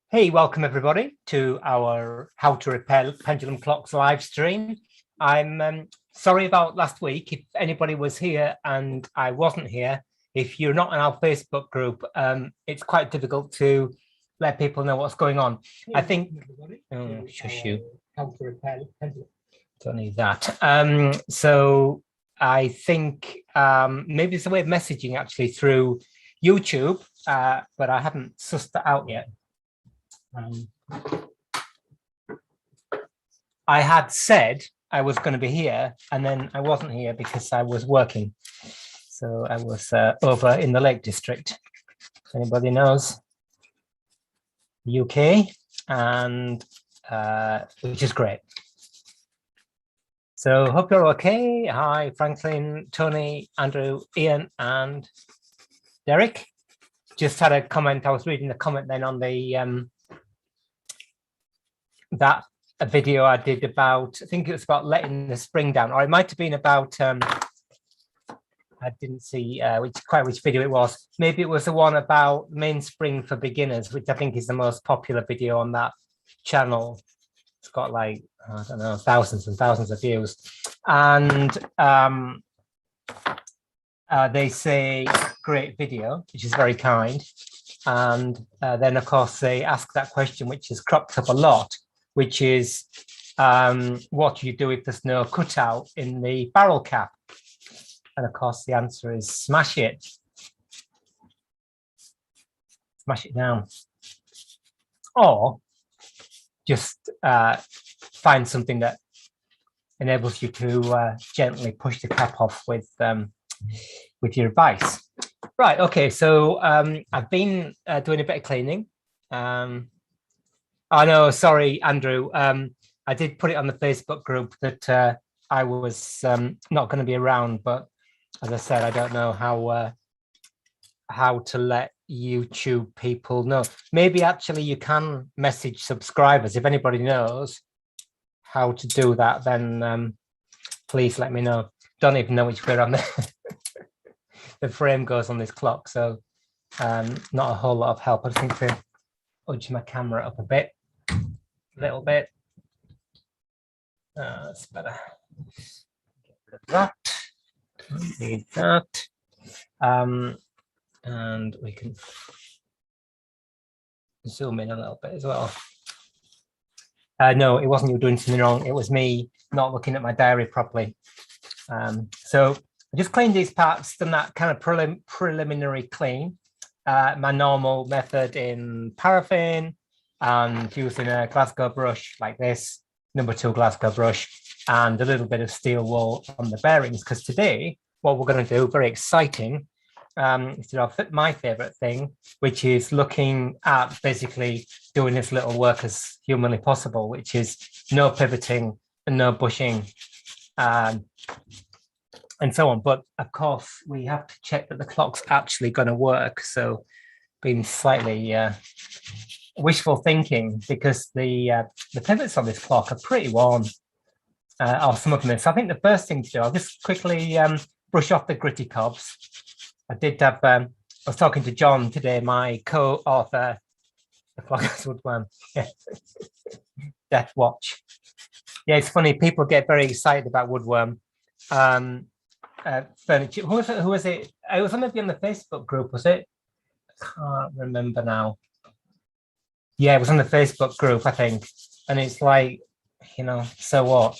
Hey, welcome everybody to our How to Repair Pendulum Clocks live stream. I'm sorry about last week. If anybody was here and I wasn't here, if you're not in our Facebook group, it's quite difficult to let people know what's going on. I think, shush you. How to Repair Pendulum. Don't need that. So I think maybe it's a way of messaging actually through YouTube, but I haven't sussed that out yet. I had said I was going to be here and then I wasn't here because I was working. So I was over in the Lake District, if anybody knows, the UK, and which is great. So hope you're okay. Hi, Franklin, Tony, Andrew, Ian, and Derek. Just had a comment. I was reading the comment then on the that a video I did about, I think it was about letting the spring down, or it might have been about, I didn't see which video it was. Maybe it was the one about mainspring for beginners, which I think is the most popular video on that channel. It's got like, I don't know, thousands and thousands of views. And they say, great video, which is very kind. And then, of course, they ask that question, which has cropped up a lot, which is, what do you do if there's no cutout in the barrel cap? And of course, the answer is smash it. Smash it down. Or just find something that enables you to gently push the cap off with your vise. Right, okay, so I've been doing a bit of cleaning. I know, sorry, Andrew. I did put it on the Facebook group that I was not going to be around, but as I said, I don't know how to let YouTube people know. Maybe actually you can message subscribers. If anybody knows how to do that, then please let me know. Don't even know which way on the frame goes on this clock, so not a whole lot of help. I just need to edge my camera up a little bit. That's better. Get rid of that. Don't need that. And we can zoom in a little bit as well. No, it wasn't you doing something wrong. It was me not looking at my diary properly. So I just cleaned these parts, done that kind of preliminary clean. My normal method in paraffin and using a Glasgow brush like this, #2 Glasgow brush, and a little bit of steel wool on the bearings. Because today, what we're going to do, very exciting, is my favorite thing, which is looking at basically doing as little work as humanly possible, which is no pivoting and no bushing. And so on. But of course, we have to check that the clock's actually going to work. So being slightly wishful thinking, because the pivots on this clock are pretty worn, or some of them. So I think the first thing to do, I'll just quickly brush off the gritty cobs. I did have, I was talking to John today, my co-author, the Clockers Woodworm, Death Watch. Yeah, it's funny, people get very excited about Woodworm. Furniture. Who was it? It was maybe on the Facebook group, was it? I can't remember now. Yeah, it was on the Facebook group, I think. And it's like, you know, so what?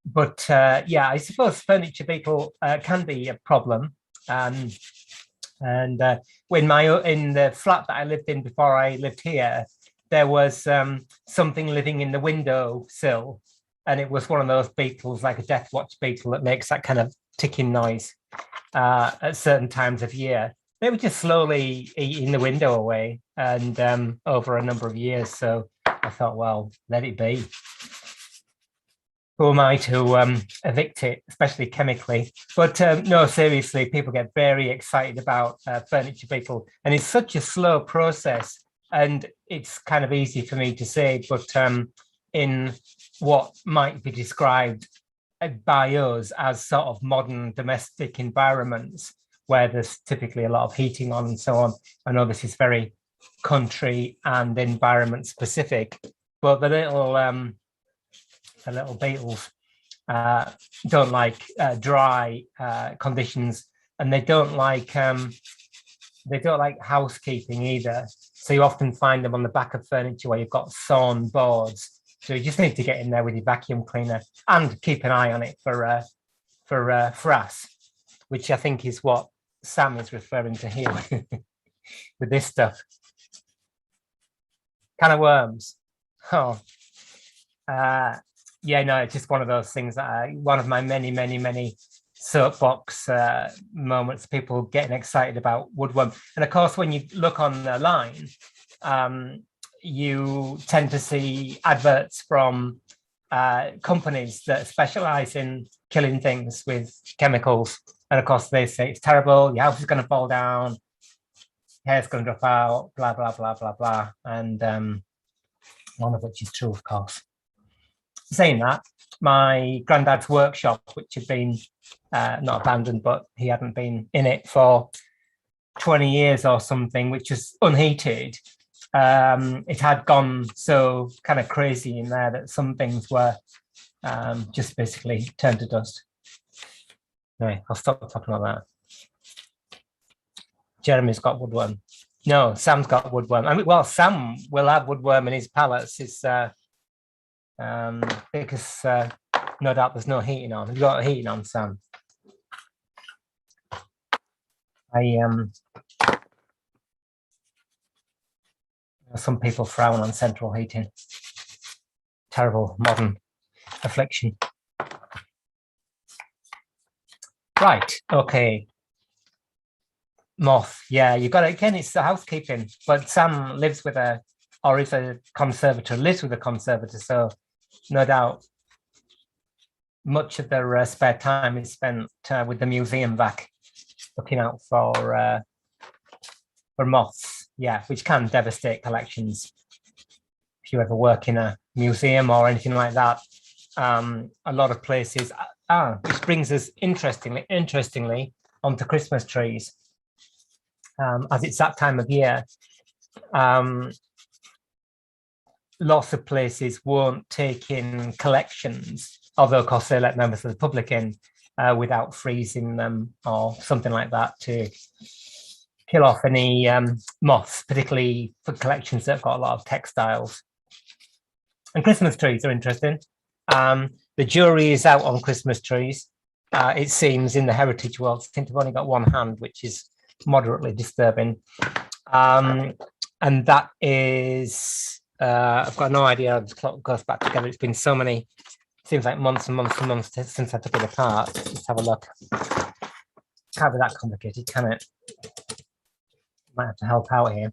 But yeah, I suppose furniture beetle can be a problem. And when in the flat that I lived in before I lived here, there was something living in the windowsill. And it was one of those beetles, like a death watch beetle, that makes that kind of ticking noise at certain times of year. They were just slowly eating the window away, and over a number of years. So I thought, well, let it be. Who am I to evict it, especially chemically? But no, seriously, people get very excited about furniture beetle, and it's such a slow process. And it's kind of easy for me to say, but in what might be described by us as sort of modern domestic environments, where there's typically a lot of heating on and so on. I know this is very country and environment specific, but the little beetles don't like dry conditions, and they don't like housekeeping either. So you often find them on the back of furniture where you've got sawn boards. So you just need to get in there with your vacuum cleaner and keep an eye on it for frass, which I think is what Sam is referring to here with this stuff. Can of worms. Oh, yeah, no, it's just one of those things that one of my many soapbox moments, people getting excited about woodworm. And of course, when you look on the line, you tend to see adverts from companies that specialize in killing things with chemicals. And of course, they say it's terrible, your house is going to fall down, hair's going to drop out, blah, blah, blah, blah, blah. And one of which is true, of course. Saying that, my granddad's workshop, which had been not abandoned, but he hadn't been in it for 20 years or something, which was unheated. It had gone so kind of crazy in there that some things were just basically turned to dust. Anyway, I'll stop talking about that. Jeremy's got woodworm. No, Sam's got woodworm. I mean, well, Sam will have woodworm in his pallets. It's because no doubt there's no heating on. Have you got heating on, Sam? Some people frown on central heating. Terrible modern affliction. Right, okay. Moth, yeah, you got it again, it's the housekeeping, but Sam lives with or is a conservator, lives with a conservator, so no doubt much of their spare time is spent with the museum vac, looking out for moths, yeah, which can devastate collections. If you ever work in a museum or anything like that, a lot of places, which brings us interestingly onto Christmas trees. As it's that time of year, lots of places won't take in collections, although of course they let members of the public in without freezing them or something like that to kill off any moths, particularly for collections that have got a lot of textiles. And Christmas trees are interesting. The jury is out on Christmas trees. It seems in the heritage world, I think they've only got one hand, which is moderately disturbing. And that is, I've got no idea how the clock goes back together. It's been so many, seems like months and months and months since I took it apart. Let's have a look. Can't be that complicated, can it? Might have to help out here.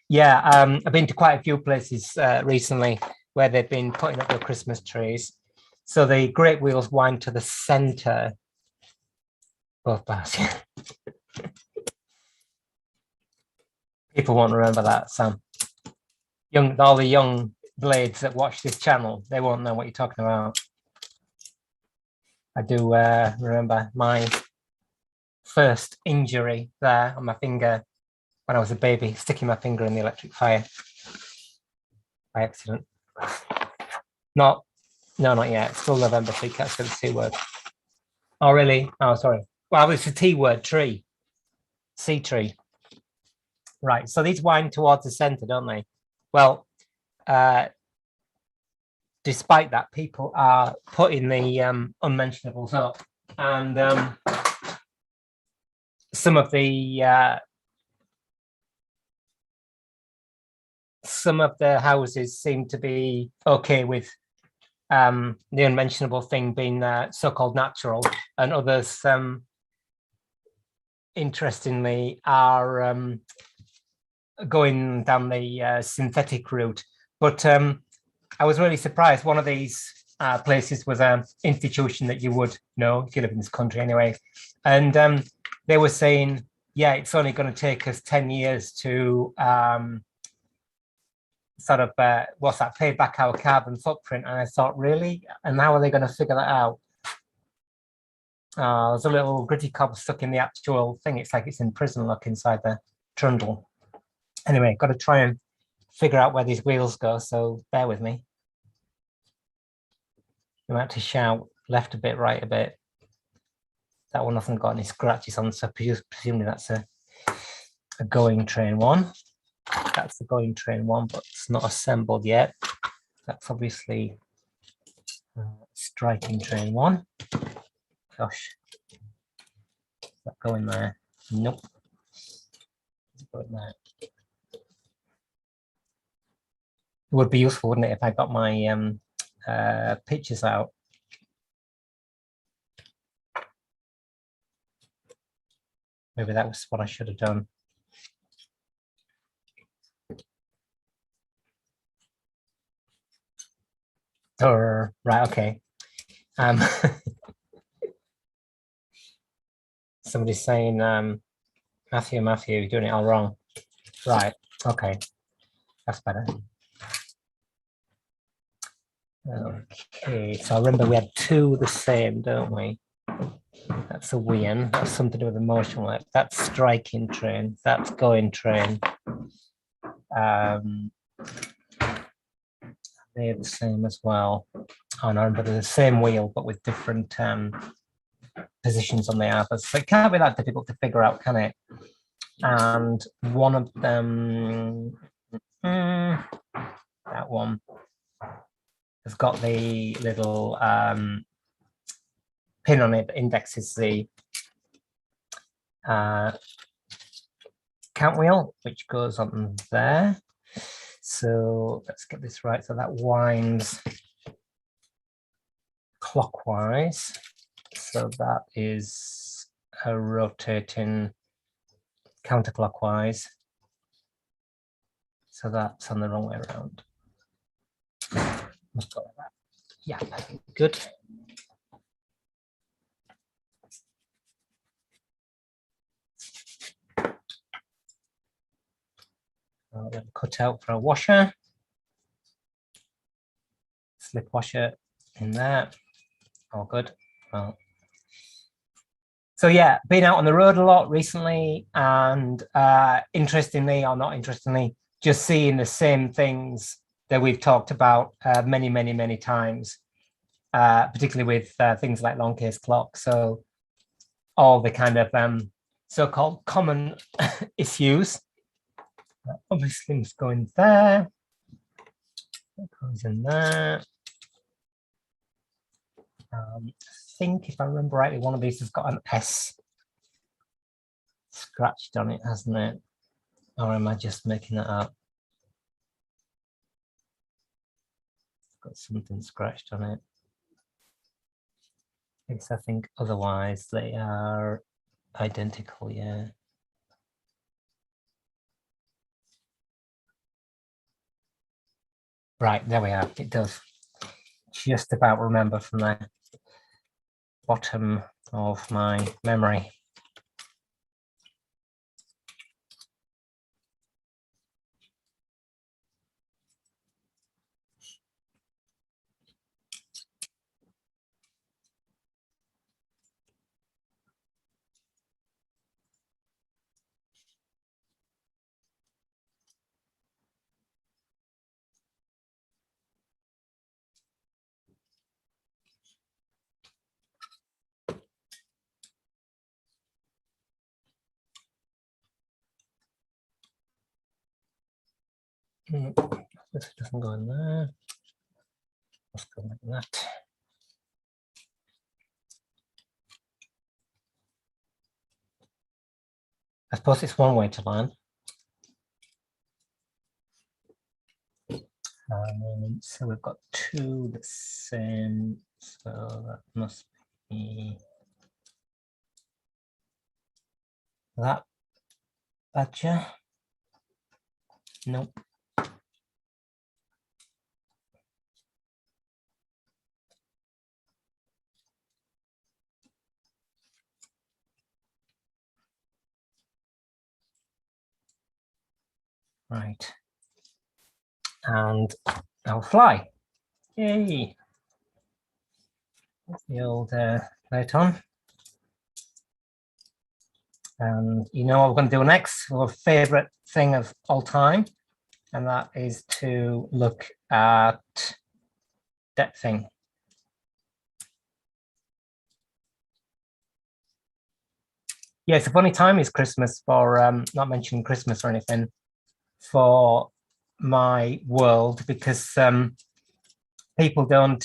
Yeah, I've been to quite a few places recently where they've been putting up their Christmas trees. So the great wheels wind to the center. Both bars. People won't remember that, Sam. All the young blades that watch this channel, they won't know what you're talking about. I do remember my first injury there on my finger when I was a baby, sticking my finger in the electric fire by accident. No, not yet. Still November, so you can't say the C word. Oh, really? Oh, sorry. Well, it's a T word, tree. C tree. Right, so these wind towards the center, don't they? Well, despite that, people are putting the unmentionables up, and some of the houses seem to be okay with the unmentionable thing being so-called natural, and others, interestingly, are going down the synthetic route. But I was really surprised. One of these places was an institution that you would know if you live in this country anyway. And they were saying, yeah, it's only going to take us 10 years to sort of, pay back our carbon footprint. And I thought, really? And how are they going to figure that out? There's a little gritty cob stuck in the actual thing. It's like it's in prison look inside the trundle. Anyway, got to try and figure out where these wheels go, so bear with me. You might have to shout left a bit, right a bit. That one hasn't got any scratches on, so presumably that's a going train one. That's the going train one, but it's not assembled yet. That's obviously striking train one. Gosh, is that going there? Nope. It's going there. It would be useful, wouldn't it, if I got my pictures out. Maybe that was what I should have done. Right, okay. Somebody's saying, Matthew, you're doing it all wrong. Right, okay, that's better. Okay, so I remember we had two the same, don't we? That's a wheel. That's something to do with the motion work. That's striking train. That's going train. They're the same as well. Oh no, but they're the same wheel, but with different positions on the arbors. So it can't be that difficult to figure out, can it? And one of them, that one, has got the little pin on it that indexes the count wheel, which goes on there. So let's get this right. So that winds clockwise. So that is a rotating counterclockwise. So that's on the wrong way around. Must go like that. Yeah, good. Then cut out for a washer. Slip washer in there. All good. Well, so yeah, been out on the road a lot recently, and interestingly or not interestingly, just seeing the same things that we've talked about many times, particularly with things like long case clock. So all the kind of so-called common issues. Obviously, must go in there. That goes in there. I think, if I remember rightly, one of these has got an S scratched on it, hasn't it? Or am I just making that up? Got something scratched on it. Yes, I think otherwise they are identical, yeah. Right, there we are. It does just about remember from the bottom of my memory. This doesn't go in there. Let's go like that. I suppose it's one way to learn. So we've got two the same, so that must be that badger. Nope. Right. And I'll fly. Yay. That's the old plate on. And you know what we're going to do next? Our favorite thing of all time, and that is to look at depthing. Yeah, it's a funny time is Christmas for not mentioning Christmas or anything for my world, because people don't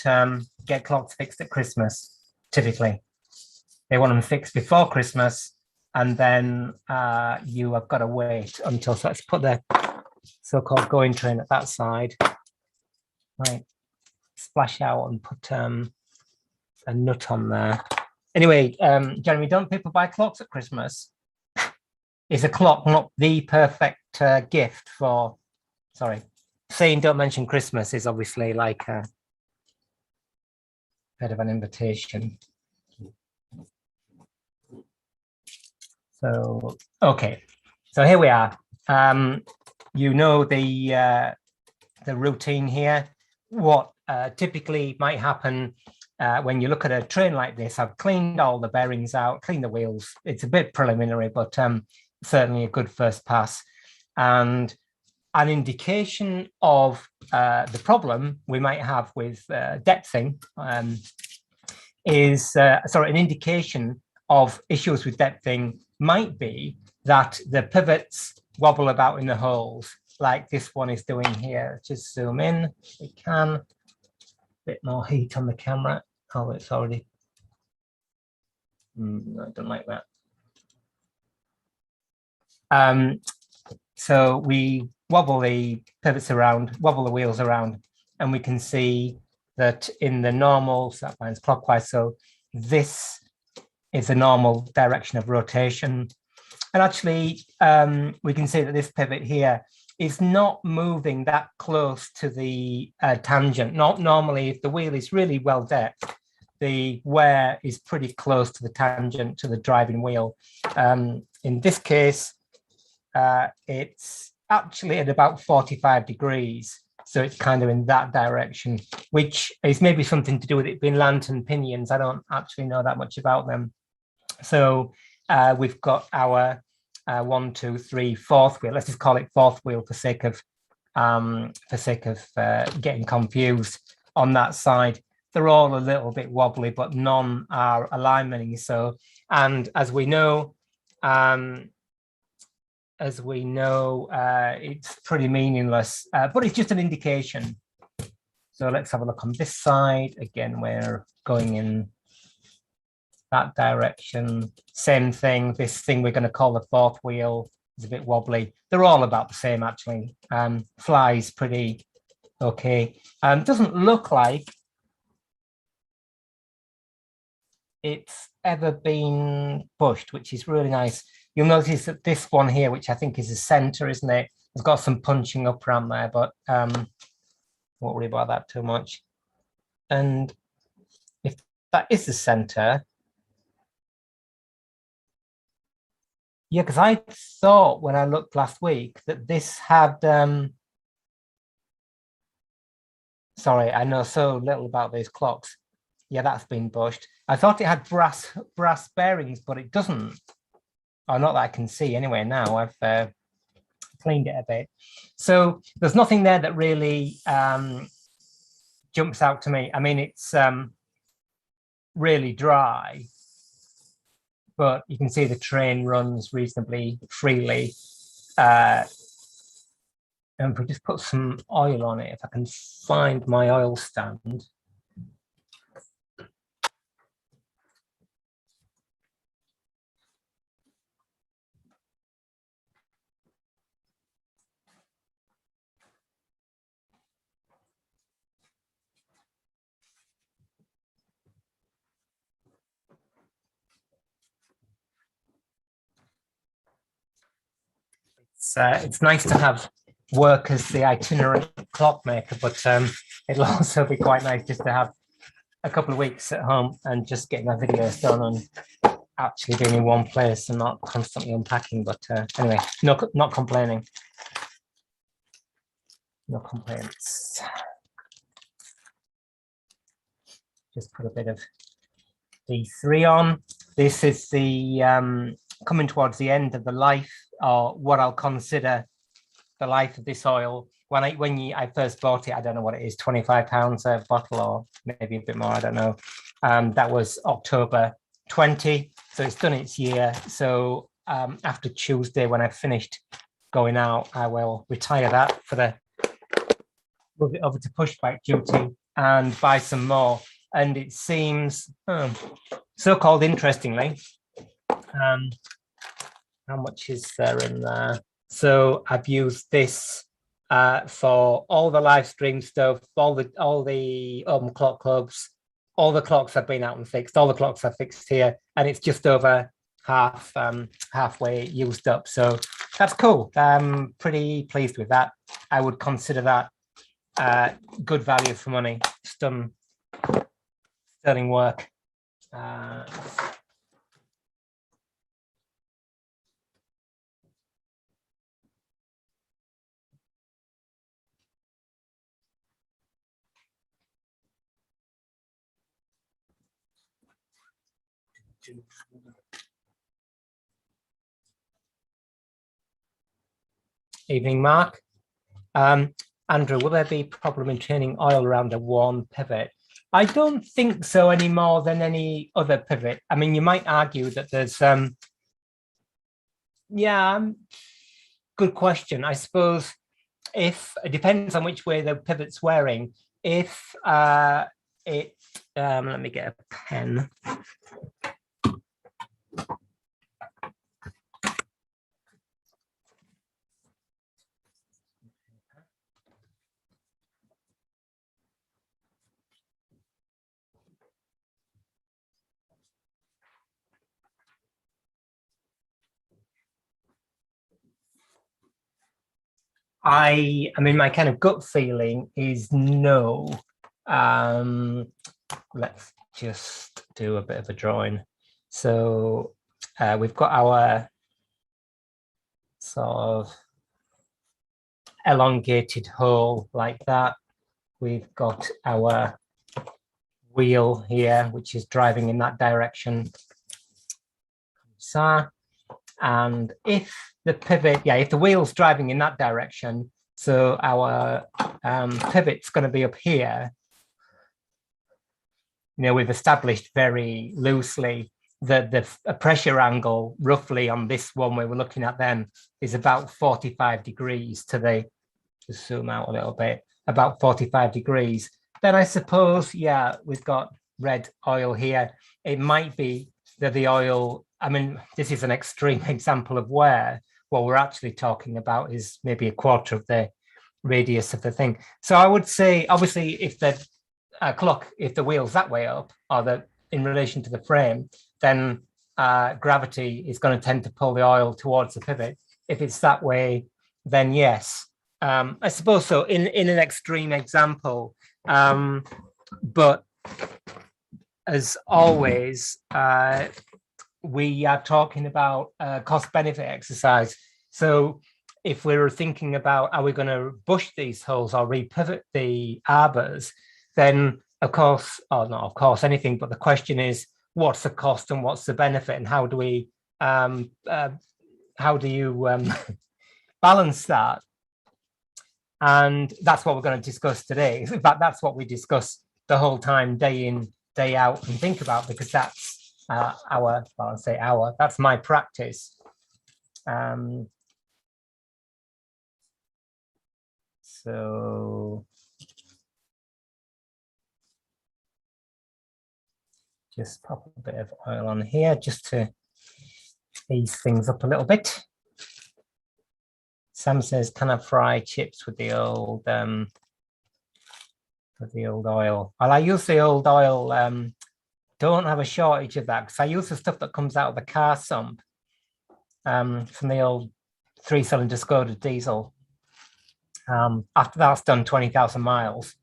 get clocks fixed at Christmas typically. They want them fixed before Christmas, and then you have got to wait until, so let's put the so-called going train at that side. Right, splash out and put a nut on there. Anyway, Jeremy, don't people buy clocks at Christmas? Is a clock not the perfect gift for, sorry, saying don't mention Christmas is obviously like a bit of an invitation. So, okay, so here we are. You know the routine here. What typically might happen when you look at a train like this, I've cleaned all the bearings out, cleaned the wheels. It's a bit preliminary, but certainly a good first pass. And an indication of the problem we might have with depthing is, sorry, an indication of issues with depthing might be that the pivots wobble about in the holes, like this one is doing here. Just zoom in, if we can. A bit more heat on the camera. Oh, it's already, I don't like that. So we wobble the pivots around, wobble the wheels around, and we can see that in the normal, so that line's clockwise, so this is a normal direction of rotation. And actually, we can see that this pivot here is not moving that close to the tangent. Not normally, if the wheel is really well depthed, the wear is pretty close to the tangent, to the driving wheel. In this case, it's actually at about 45 degrees. So it's kind of in that direction, which is maybe something to do with it being lantern pinions. I don't actually know that much about them. So we've got our 1, 2, 3, fourth wheel. Let's just call it fourth wheel for sake of getting confused on that side. They're all a little bit wobbly, but none are alignmenting. So, and as we know, it's pretty meaningless, but it's just an indication. So let's have a look on this side. Again, we're going in that direction. Same thing. This thing we're going to call the fourth wheel is a bit wobbly. They're all about the same, actually. Flies pretty okay. Doesn't look like it's ever been pushed, which is really nice. You'll notice that this one here, which I think is the center, isn't it? It's got some punching up around there, but won't worry about that too much. And if that is the center, yeah, because I thought when I looked last week that this had, sorry, I know so little about these clocks. Yeah, that's been bushed. I thought it had brass bearings, but it doesn't. Or not that I can see anyway now. I've cleaned it a bit. So there's nothing there that really jumps out to me. I mean, it's really dry, but you can see the train runs reasonably freely. And if we just put some oil on it, if I can find my oil stand. It's nice to have work as the itinerant clockmaker, but it'll also be quite nice just to have a couple of weeks at home and just getting my videos done and actually being in one place and not constantly unpacking. But anyway, not complaining. No complaints. Just put a bit of D3 on. This is the coming towards the end of the life, or what I'll consider the life of this oil. When I first bought it, I don't know what it is, £25 a bottle, or maybe a bit more, I don't know. That was October 20, so it's done its year. So after Tuesday, when I've finished going out, I will retire that for the move it over to pushback duty and buy some more. And it seems, so-called interestingly, how much is there in there? So I've used this for all the live stream stuff, all the clock clubs, all the clocks I've been out and fixed, all the clocks I've fixed here, and it's just over halfway used up. So that's cool. I'm pretty pleased with that. I would consider that good value for money. It's done sterling work. Evening, Mark. Andrew, will there be a problem in turning oil around a worn pivot? I don't think so any more than any other pivot. I mean, you might argue that there's, good question. I suppose if it depends on which way the pivot's wearing. If let me get a pen. I mean, my kind of gut feeling is no. Let's just do a bit of a drawing. So we've got our sort of elongated hole like that. We've got our wheel here, which is driving in that direction. So, and if the pivot, if the wheel's driving in that direction, so our pivot's going to be up here. You know, we've established very loosely that the pressure angle roughly on this one we were looking at then is about 45 degrees to the, just zoom out a little bit, about 45 degrees. Then I suppose, we've got red oil here. It might be that the oil, I mean, this is an extreme example of where what we're actually talking about is maybe a quarter of the radius of the thing. So I would say, obviously, if the clock, if the wheel's that way up, or the in relation to the frame, then gravity is going to tend to pull the oil towards the pivot. If it's that way, then yes. I suppose so in an extreme example. But as always, we are talking about cost-benefit exercise. So if we were thinking about, are we going to bush these holes or repivot the arbors, then of course, or not of course, anything, but the question is, what's the cost and what's the benefit, and how do we, how do you balance that? And that's what we're going to discuss today. In fact, that's what we discuss the whole time, day in, day out, and think about, because that's that's my practice. So just pop a bit of oil on here just to ease things up a little bit. Sam says, can I fry chips with the old oil? Well, I use the old oil. Don't have a shortage of that, because I use the stuff that comes out of the car sump from the old 3-cylinder Skoda diesel. After that's done 20,000 miles,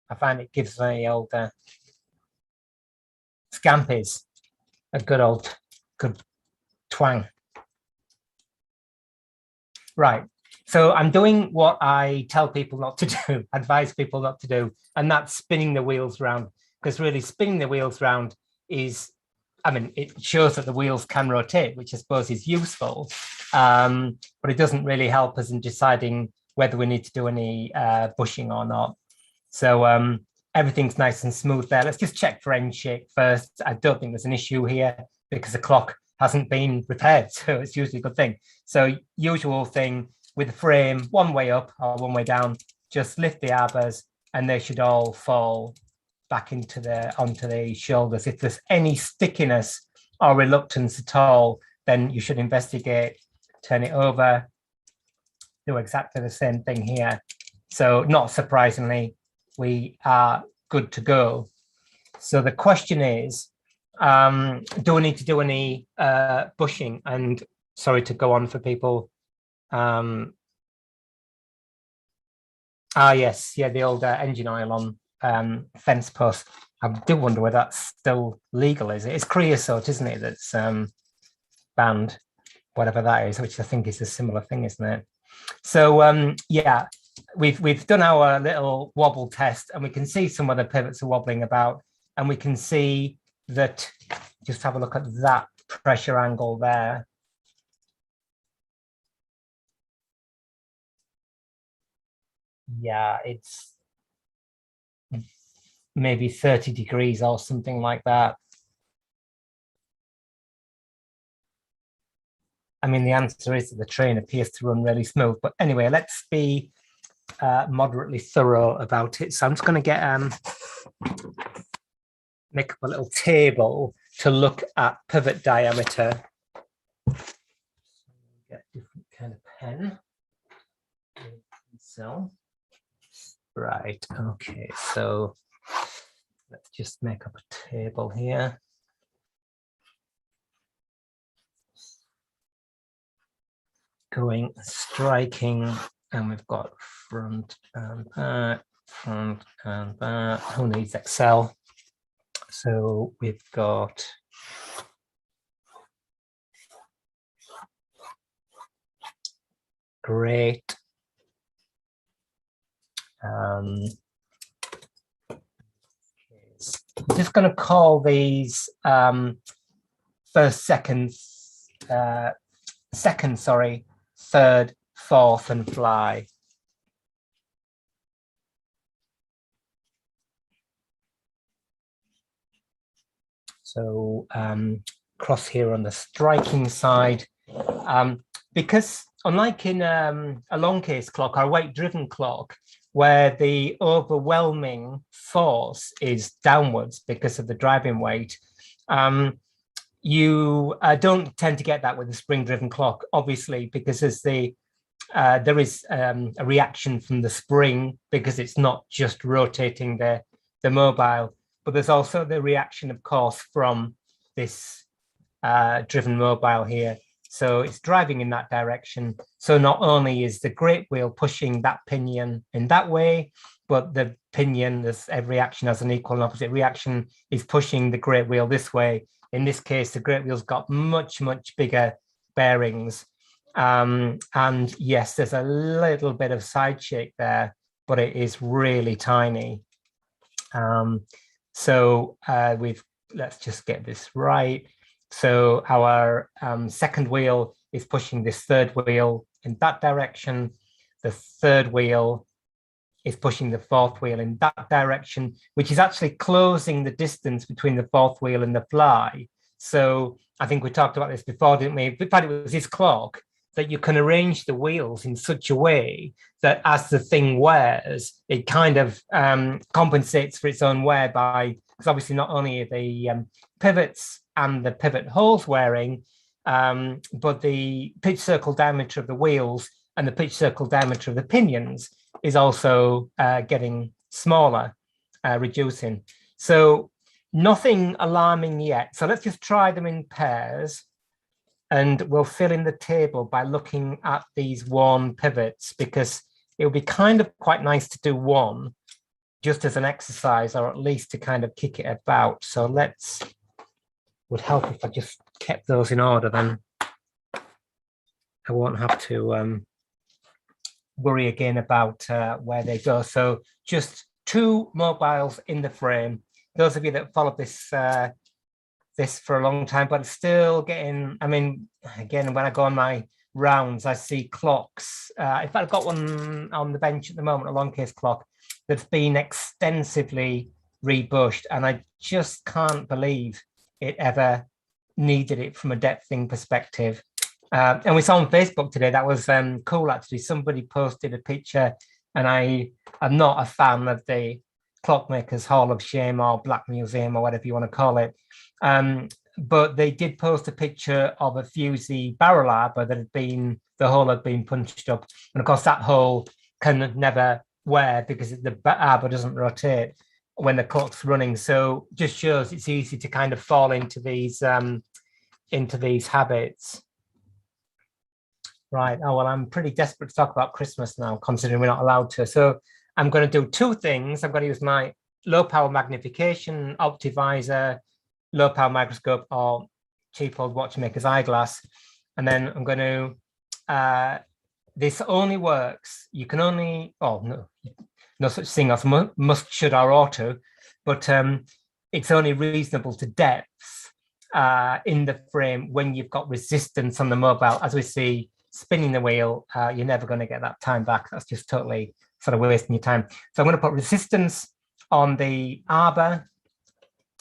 I find it gives the old scampies a good twang. Right. So I'm doing what I tell people not to do, advise people not to do, and that's spinning the wheels round, because really spinning the wheels round is I mean, it shows that the wheels can rotate, which I suppose is useful, but it doesn't really help us in deciding whether we need to do any bushing or not. So everything's nice and smooth there. Let's just check for end shake first. I don't think there's an issue here because the clock hasn't been repaired, so it's usually a good thing. So usual thing with the frame, one way up or one way down, just lift the arbors and they should all fall back onto the shoulders. If there's any stickiness or reluctance at all, then you should investigate, turn it over, do exactly the same thing here. So not surprisingly, we are good to go. So the question is, do we need to do any bushing? And sorry to go on for people. Yes, yeah, the old engine oil on fence post. I do wonder whether that's still legal, is it? It's creosote, isn't it, that's banned, whatever that is, which I think is a similar thing, isn't it? So yeah, we've done our little wobble test and we can see some of the pivots are wobbling about, and we can see that, just have a look at that pressure angle there. Yeah, it's maybe 30 degrees or something like that. I mean, the answer is that the train appears to run really smooth. But anyway, let's be moderately thorough about it. So I'm just going to get make up a little table to look at pivot diameter. Get a different kind of pen. So, right, okay, so let's just make up a table here. Going, striking, and we've got front and back, front and back. Who needs Excel? So we've got great. I'm just going to call these first, second, sorry, third, fourth, and fly. So cross here on the striking side, because unlike in a long case clock or weight driven clock, where the overwhelming force is downwards because of the driving weight, you don't tend to get that with a spring driven clock, obviously, because as there is a reaction from the spring, because it's not just rotating the mobile, but there's also the reaction, of course, from this driven mobile here. So it's driving in that direction. So not only is the great wheel pushing that pinion in that way, but the pinion, there's every action has an equal and opposite reaction, is pushing the great wheel this way. In this case, the great wheel's got much, much bigger bearings. And yes, there's a little bit of side shake there, but it is really tiny. So let's just get this right. So our second wheel is pushing this third wheel in that direction. The third wheel is pushing the fourth wheel in that direction, which is actually closing the distance between the fourth wheel and the fly. So I think we talked about this before, didn't we? In fact, it was this clock that you can arrange the wheels in such a way that as the thing wears, it kind of compensates for its own wear by, because obviously not only are the pivots and the pivot holes wearing, but the pitch circle diameter of the wheels and the pitch circle diameter of the pinions is also getting smaller, reducing. So nothing alarming yet. So let's just try them in pairs, and we'll fill in the table by looking at these worn pivots, because it would be kind of quite nice to do one just as an exercise, or at least to kind of kick it about. So would help if I just kept those in order, then I won't have to worry again about where they go. So just two mobiles in the frame. Those of you that followed this this for a long time, but it's still getting, I mean, again, when I go on my rounds, I see clocks. In fact, I've got one on the bench at the moment, a long case clock that's been extensively rebushed, and I just can't believe it ever needed it from a depthing perspective. And we saw on Facebook today, that was cool actually. Somebody posted a picture, and I am not a fan of the Clockmakers Hall of Shame or Black Museum or whatever you want to call it. But they did post a picture of a fusee barrel arbor that had been, the hole had been punched up. And of course that hole can never wear because the arbor doesn't rotate when the clock's running. So just shows it's easy to kind of fall into these habits. Right, oh, well, I'm pretty desperate to talk about Christmas now, considering we're not allowed to. So I'm going to do two things. I'm going to use my low power magnification optivisor, low power microscope, or cheap old watchmaker's eyeglass. And then I'm going to, this only works, you can only, oh, no such thing as must, should, or ought to, but it's only reasonable to depths in the frame when you've got resistance on the mobile. As we see, spinning the wheel, you're never going to get that time back. That's just totally sort of wasting your time. So I'm going to put resistance on the arbor,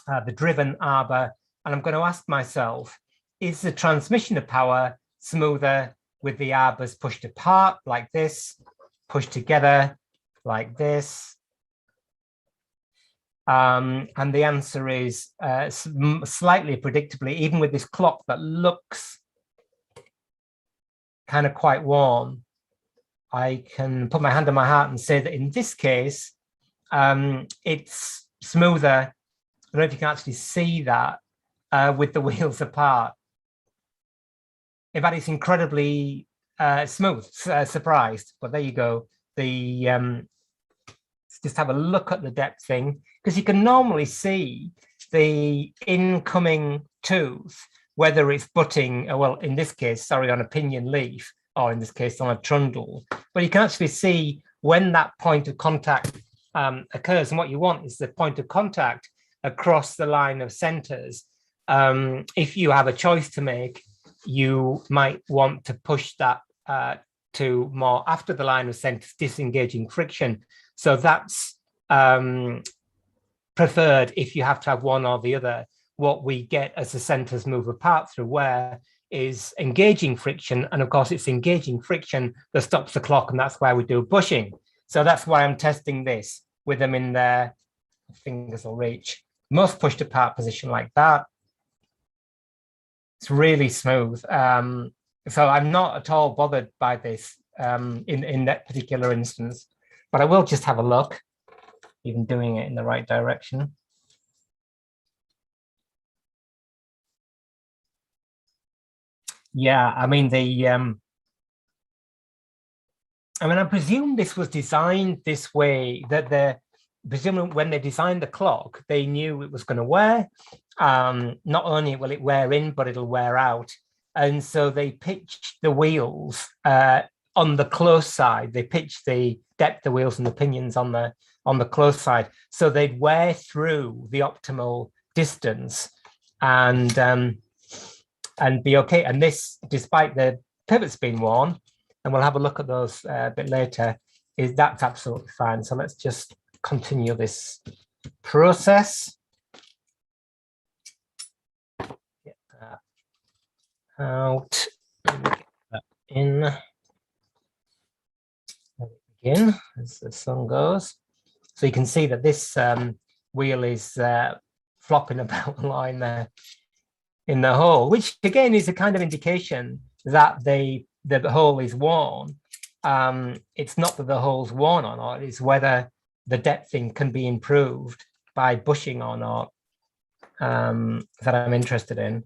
the driven arbor, and I'm going to ask myself, is the transmission of power smoother with the arbors pushed apart like this, pushed together like this? And the answer is slightly predictably, even with this clock that looks kind of quite warm, I can put my hand on my heart and say that in this case, it's smoother. I don't know if you can actually see that with the wheels apart. In fact, it's incredibly smooth, surprised, but there you go. The let's just have a look at the depth thing, because you can normally see the incoming tooth, whether it's butting, well, in this case, sorry, on a pinion leaf, or in this case on a trundle, but you can actually see when that point of contact occurs. And what you want is the point of contact across the line of centers. If you have a choice to make, you might want to push that to more after the line of centers, disengaging friction. So that's preferred if you have to have one or the other. What we get as the centers move apart through wear is engaging friction. And of course, it's engaging friction that stops the clock. And that's why we do bushing. So that's why I'm testing this with them in their fingers will reach. Most pushed apart position like that. It's really smooth. So I'm not at all bothered by this in that particular instance, but I will just have a look, even doing it in the right direction. Yeah, I mean, I presume this was designed this way, that presumably when they designed the clock, they knew it was going to wear. Not only will it wear in, but it'll wear out. And so they pitched the wheels on the close side. They pitched the depth of wheels and the pinions on the close side, so they'd wear through the optimal distance and be okay. And this, despite the pivots being worn, and we'll have a look at those a bit later, that's absolutely fine. So let's just continue this process. Get that out, get that in. Let it begin as the sun goes. So you can see that this wheel is flopping about the line there in the hole, which again is a kind of indication that the hole is worn. It's not that the hole's worn or not, it's whether the depthing can be improved by bushing or not that I'm interested in.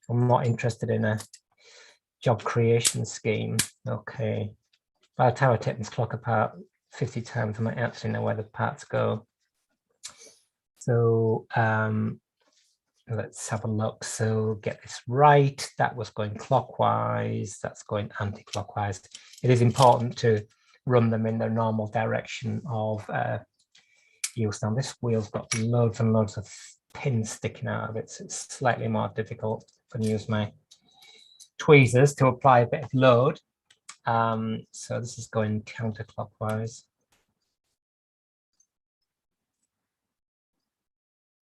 I'm not interested in a job creation scheme. Okay. By the time I take this clock apart 50 times, I might actually know where the parts go. So let's have a look. So get this right. That was going clockwise. That's going anti-clockwise. It is important to run them in their normal direction of use. Now this wheel's got loads and loads of pins sticking out of it, so it's slightly more difficult. I'm going to use my tweezers to apply a bit of load. So this is going counterclockwise.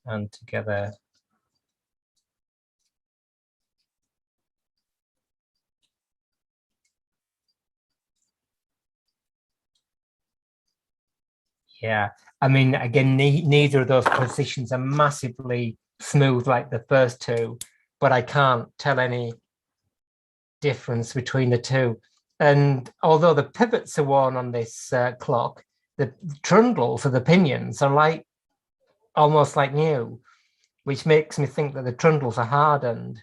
And together. Yeah, I mean, again, neither of those positions are massively smooth like the first two, but I can't tell any difference between the two. And although the pivots are worn on this clock, the trundles of the pinions are like almost like new, which makes me think that the trundles are hardened.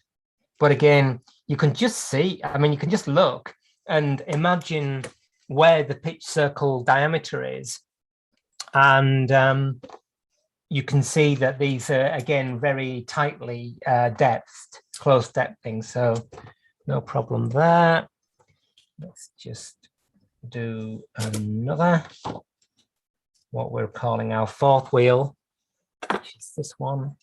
But again, you can just see, I mean, you can just look and imagine where the pitch circle diameter is. And you can see that these are, again, very tightly depthed, close depthing. So no problem there. Let's just do another, what we're calling our fourth wheel, which is this one.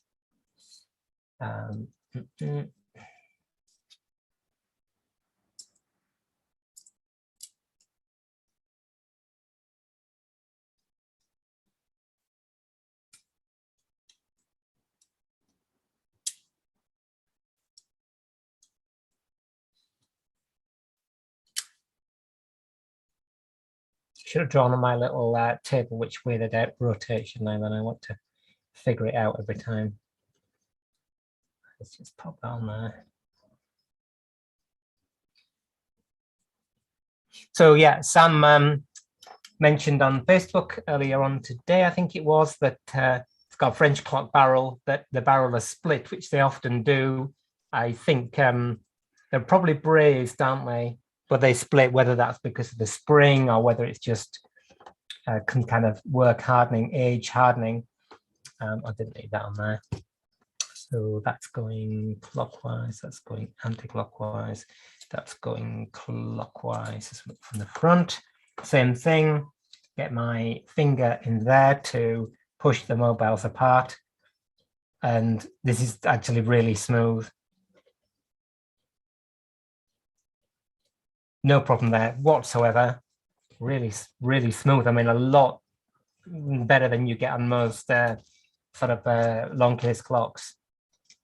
Should have drawn on my little table which way the rotation, and then I want to figure it out every time. Let's just pop that on there. So yeah, Sam mentioned on Facebook earlier on today, I think it was, that it's got a French clock barrel, that the barrel is split, which they often do. I think they're probably brazed, aren't they? But they split, whether that's because of the spring or whether it's just kind of work hardening, age hardening. I didn't leave that on there. So that's going clockwise, that's going anti-clockwise, that's going clockwise from the front. Same thing, get my finger in there to push the mobiles apart. And this is actually really smooth. No problem there whatsoever. Really, really smooth. I mean, a lot better than you get on most sort of long case clocks.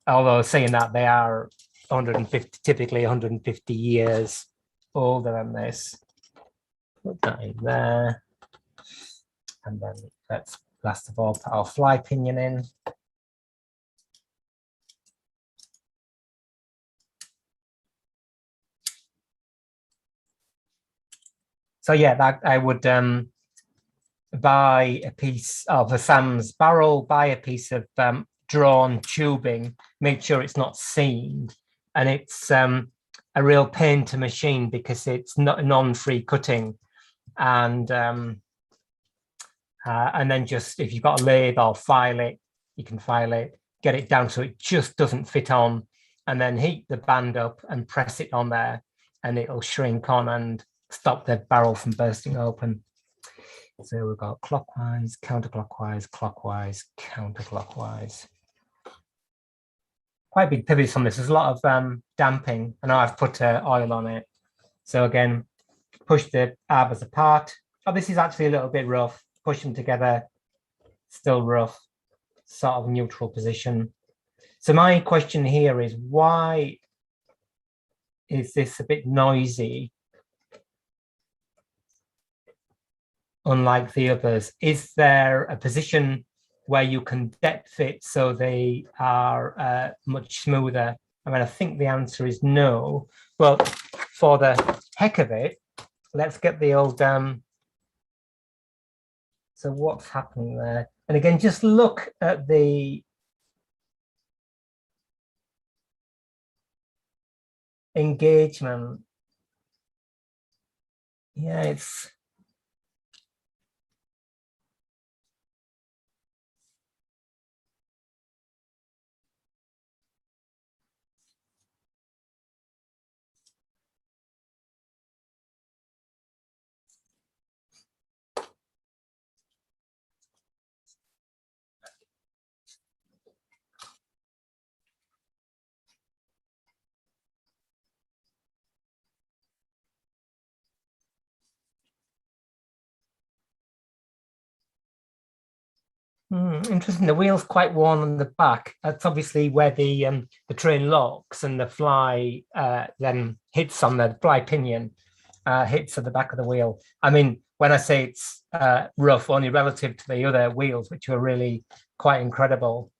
Although saying that, they are 150, typically 150 years older than this. Put that in there. And then let's last of all put our fly pinion in. So yeah, that I would buy a piece of a Sam's barrel, buy a piece of drawn tubing, make sure it's not seamed, and it's a real pain to machine because it's not non-free cutting, and then just if you've got a lathe or file it, you can file it, get it down so it just doesn't fit on, and then heat the band up and press it on there, and it'll shrink on and stop the barrel from bursting open. So we've got clockwise, counterclockwise, clockwise, counterclockwise. Quite big pivots on this. There's a lot of damping. I know I've put oil on it. So again, push the arbors apart. Oh, this is actually a little bit rough. Push them together, still rough, sort of neutral position. So my question here is, why is this a bit noisy? Unlike the others, is there a position where you can depth it so they are much smoother? I mean, I think the answer is no, but for the heck of it, let's get the old, so what's happening there? And again, just look at the engagement. Yeah, it's, Interesting. The wheel's quite worn on the back. That's obviously where the train locks and the fly then hits on the fly pinion, hits at the back of the wheel. I mean, when I say it's rough, only relative to the other wheels, which are really quite incredible.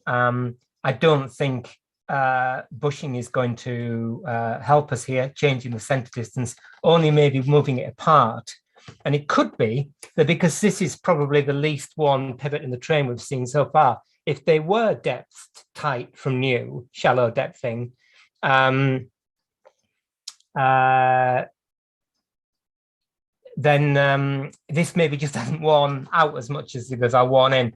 I don't think bushing is going to help us here, changing the center distance, only maybe moving it apart. And it could be that because this is probably the least worn pivot in the train we've seen so far, if they were depth tight from new, shallow depthing, then this maybe just hasn't worn out as much as the others are worn in.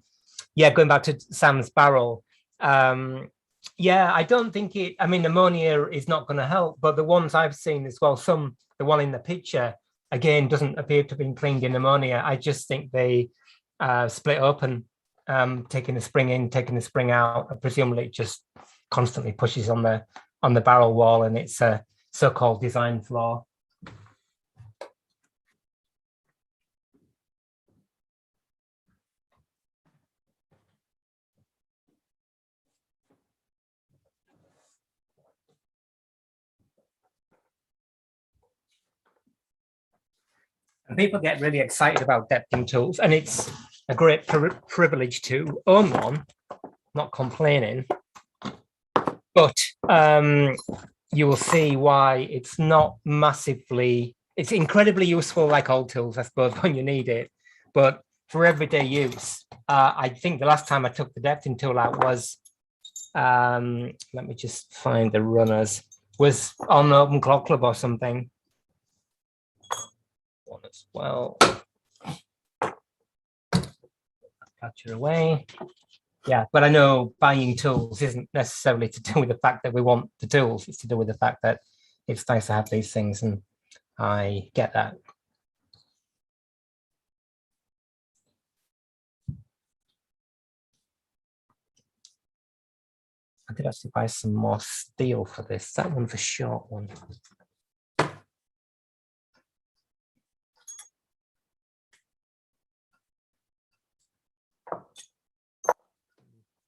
Yeah, going back to Sam's barrel. Yeah, I don't think it, I mean, ammonia is not going to help, but the ones I've seen as well, the one in the picture, again, doesn't appear to have been cleaned in ammonia. I just think they split open, taking the spring in, taking the spring out. Presumably it just constantly pushes on the barrel wall, and it's a so-called design flaw. And people get really excited about depthing tools, and it's a great privilege to own one, not complaining. But you will see why it's not massively, it's incredibly useful like old tools, I suppose, when you need it. But for everyday use, I think the last time I took the depthing tool out was, let me just find the runners, was on the Open Clock Club or something. One as well. Capture away. Yeah, but I know buying tools isn't necessarily to do with the fact that we want the tools. It's to do with the fact that it's nice to have these things, and I get that. I did actually buy some more steel for this. That one's a short one.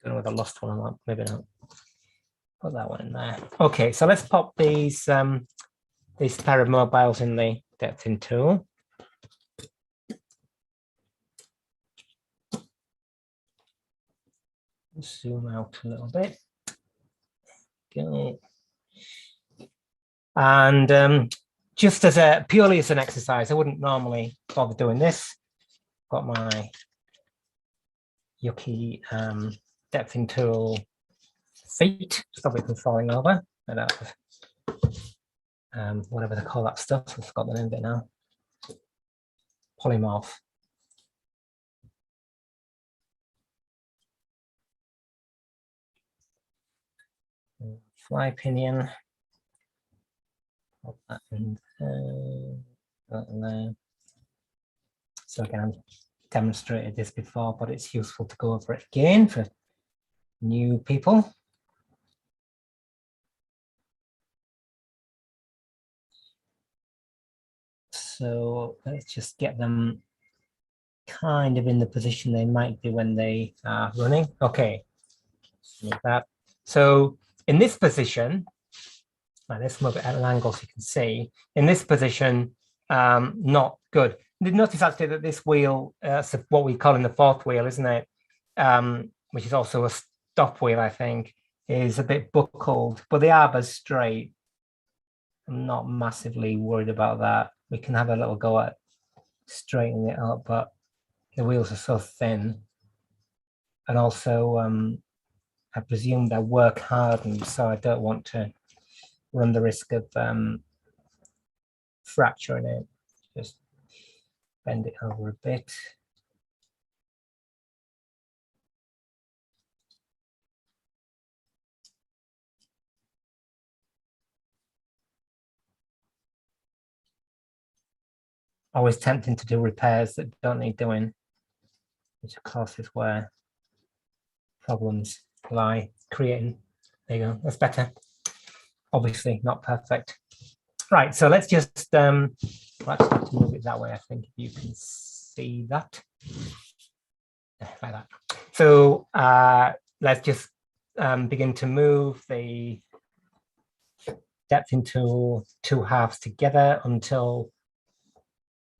Don't know whether I lost one or not. Maybe not. Put that one in there. Okay, so let's pop these pair of mobiles in the depthing tool. Zoom out a little bit. Go. And just as purely as an exercise, I wouldn't normally bother doing this. Got my yucky depthing tool feet, stop it from falling over. Whatever they call that stuff, I've forgotten the name of it now. Polymorph. Fly pinion. Put that in there. So again, I've demonstrated this before, but it's useful to go over it again for new people. So let's just get them kind of in the position they might be when they are running. Okay, like that. So in this position, let's move it at an angle so you can see. In this position, not good. Notice actually that this wheel, what we call in the fourth wheel, isn't it? Which is also a stop wheel, I think, is a bit buckled, but the arbor's straight. I'm not massively worried about that. We can have a little go at straightening it up, but the wheels are so thin. And also, I presume they're work hardened, so I don't want to run the risk of fracturing it. Just bend it over a bit. Always tempting to do repairs that don't need doing, which of course is where problems lie. Creating, there you go, that's better. Obviously not perfect. Right, so let's just we'll actually have to move it that way, I think, if you can see that. like that. So let's just begin to move the depth into two halves together until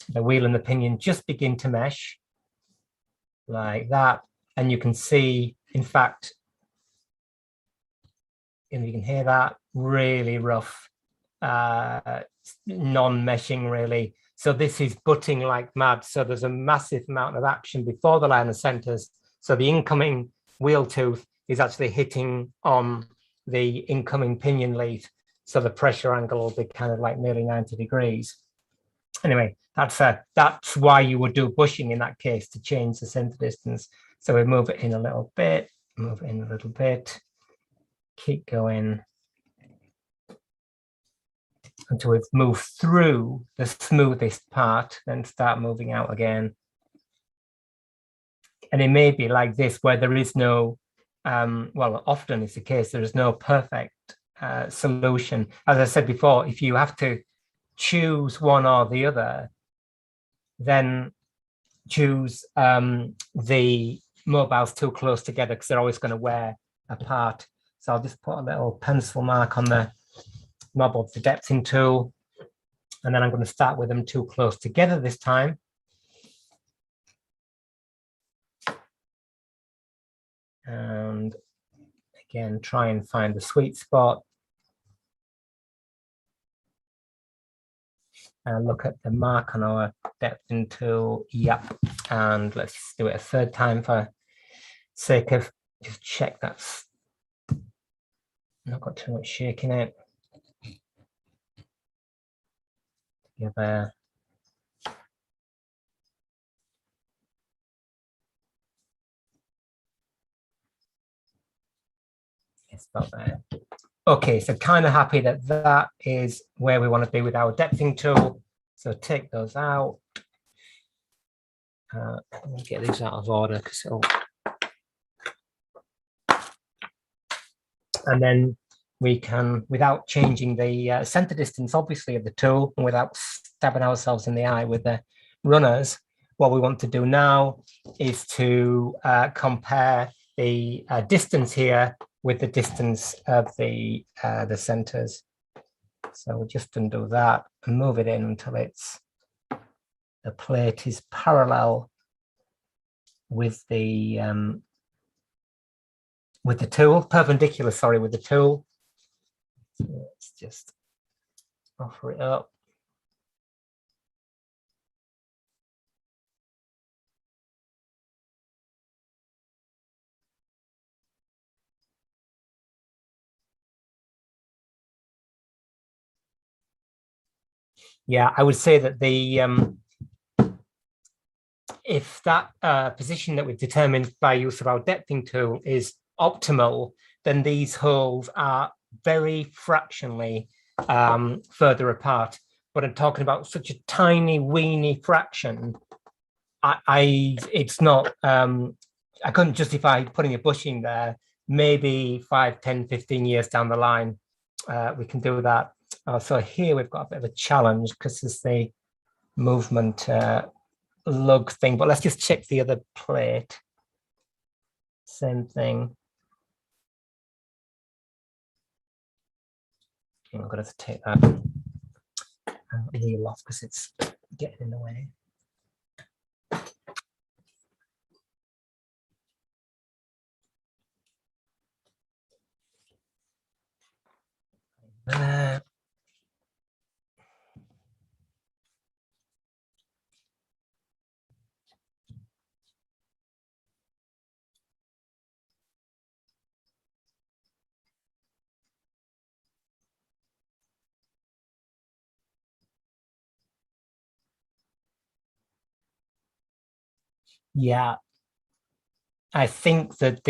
the wheel and the pinion just begin to mesh like that. And you can see, in fact, and you can hear that, really rough, non-meshing really. So this is butting like mad. So there's a massive amount of action before the line of centers. So the incoming wheel tooth is actually hitting on the incoming pinion leaf. So the pressure angle will be kind of like nearly 90 degrees. Anyway, that's why you would do bushing in that case, to change the center distance. So we move it in a little bit, move it in a little bit, keep going until we've moved through the smoothest part, then start moving out again. And it may be like this, where there is no, well, often it's the case, there is no perfect solution. As I said before, if you have to choose one or the other, then choose the mobiles too close together, because they're always going to wear apart. So I'll just put a little pencil mark on the knob of the depthing tool, and then I'm going to start with them too close together this time. And again, try and find the sweet spot. And look at the mark on our depthing tool. Yep. And let's do it a third time for sake of just check that's not got too much shake in it. Together. It's about there. Okay, so kind of happy that that is where we want to be with our depthing tool. So take those out. Let me get these out of order, because it'll... And then we can, without changing the center distance, obviously, of the tool, and without stabbing ourselves in the eye with the runners, what we want to do now is to compare the distance here with the distance of the centers. So we'll just undo that and move it in until it's, the plate is parallel with the tool, perpendicular, sorry, with the tool. So let's just offer it up. Yeah, I would say that the if that position that we've determined by use of our depthing tool is optimal, then these holes are very fractionally further apart. But I'm talking about such a tiny, weeny fraction. It's not. I couldn't justify putting a bushing there. Maybe 5, 10, 15 years down the line, we can do that. So here we've got a bit of a challenge because there's the movement lug thing, but let's just check the other plate. Same thing. I'm going to have to take that wheel off because it's getting in the way. Yeah, I think that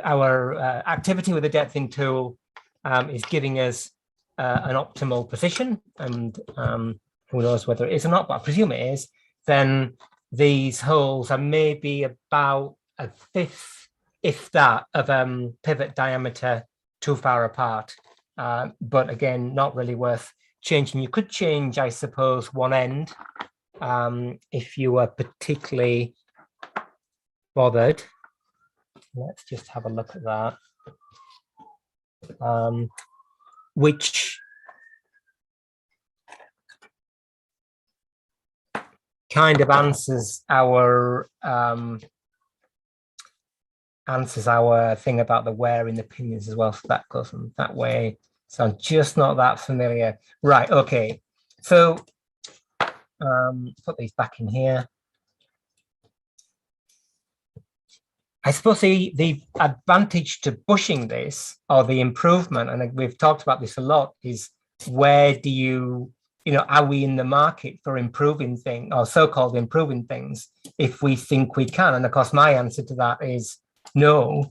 our activity with the depthing tool is giving us an optimal position, and who knows whether it is or not, but I presume it is, then these holes are maybe about a fifth, if that, of pivot diameter too far apart. But again, not really worth changing. You could change, I suppose, one end if you were particularly bothered. Let's just have a look at that. Which kind of answers our thing about the wearing the pinions as well. So that goes on that way. So I'm just not that familiar. Right, okay. So put these back in here. I suppose the advantage to bushing this, or the improvement, and we've talked about this a lot, is where do you know, are we in the market for improving things, or so-called improving things, if we think we can? And of course, my answer to that is no,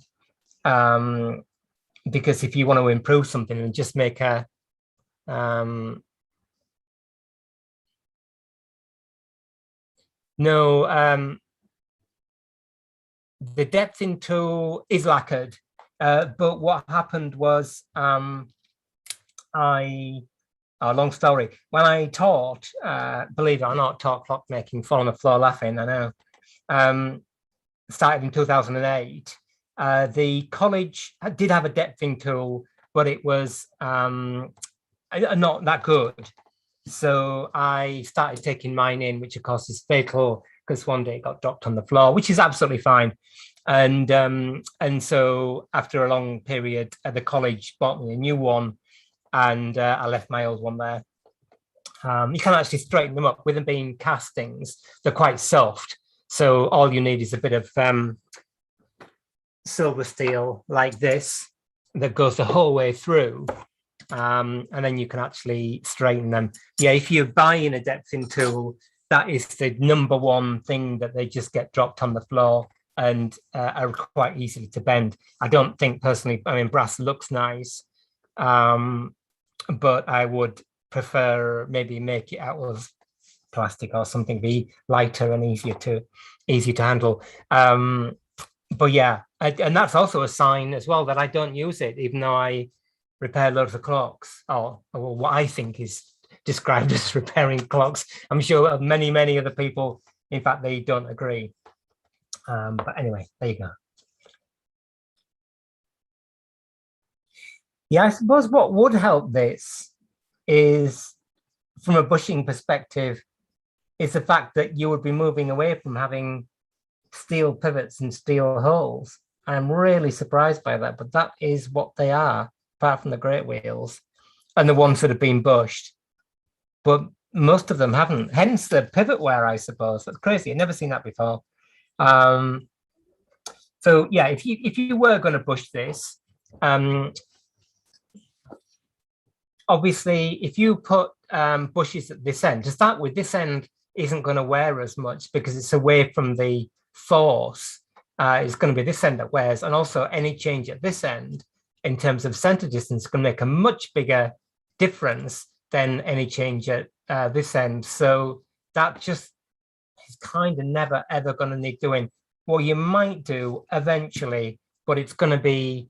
because if you want to improve something and just make a the depthing tool is lacquered, but what happened was long story. When I taught, believe it or not, taught clockmaking, fall on the floor laughing, I know, started in 2008. The college did have a depthing tool, but it was not that good. So I started taking mine in, which of course is fatal, because one day it got dropped on the floor, which is absolutely fine. And so after a long period, the college bought me a new one, and I left my old one there. You can actually straighten them up. With them being castings, they're quite soft. So all you need is a bit of silver steel like this that goes the whole way through. And then you can actually straighten them. Yeah, if you're buying a depthing tool, that is the number one thing, that they just get dropped on the floor and are quite easily to bend. I don't think personally, I mean, brass looks nice, but I would prefer maybe make it out of plastic or something, be lighter and easier to handle. But yeah, and that's also a sign as well that I don't use it, even though I repair loads of clocks, or what I think is described as repairing clocks. I'm sure many other people, in fact, they don't agree. But anyway, there you go. Yeah, I suppose what would help this is, from a bushing perspective, is the fact that you would be moving away from having steel pivots and steel holes. I'm really surprised by that, but that is what they are, apart from the great wheels and the ones that have been bushed. But most of them haven't, hence the pivot wear, I suppose. That's crazy. I've never seen that before. So yeah, if you were going to bush this, obviously, if you put bushes at this end, to start with, this end isn't going to wear as much because it's away from the force. It's going to be this end that wears, and also any change at this end in terms of center distance is going to make a much bigger difference than any change at this end. So that just is kind of never ever going to need doing. What you might do eventually, but it's going to be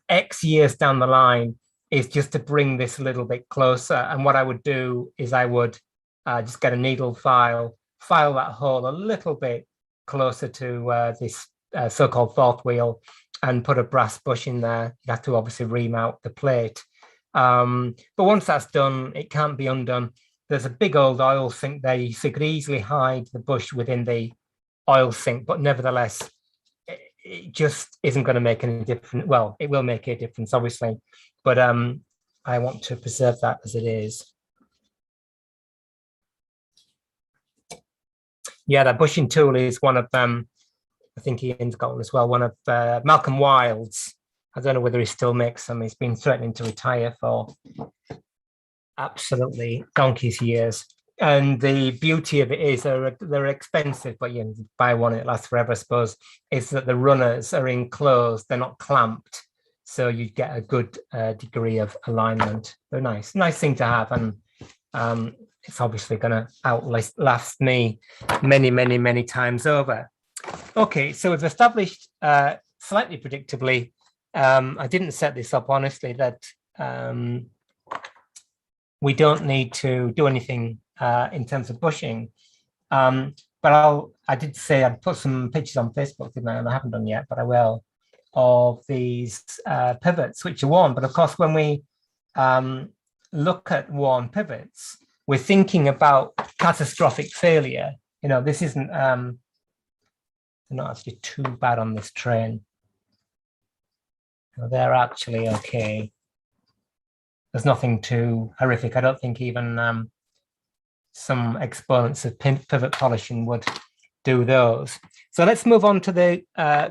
X years down the line, is just to bring this a little bit closer. And what I would do is I would just get a needle file that hole a little bit closer to this so-called fourth wheel, and put a brass bush in there. You have to obviously remount the plate. But once that's done, it can't be undone. There's a big old oil sink there, so you could easily hide the bush within the oil sink, but nevertheless, it just isn't going to make any difference. Well, it will make a difference, obviously, but I want to preserve that as it is. Yeah, that bushing tool is one of them. I think Ian's got one as well, one of Malcolm Wilde's. I don't know whether he still makes them. He's been threatening to retire for absolutely donkey's years. And the beauty of it is they're expensive, but you buy one, it lasts forever, I suppose. Is that the runners are enclosed, they're not clamped. So you get a good degree of alignment. They're nice thing to have. And it's obviously going to outlast me many times over. Okay, so we've established slightly predictably, I didn't set this up honestly, that we don't need to do anything in terms of bushing. But I did say I'd put some pictures on Facebook, didn't I? And I haven't done yet, but I will, of these pivots which are worn. But of course, when we look at worn pivots, we're thinking about catastrophic failure. You know, this isn't, they're not actually too bad on this train. They're actually okay. There's nothing too horrific. I don't think even some exponents of pivot polishing would do those. So let's move on to the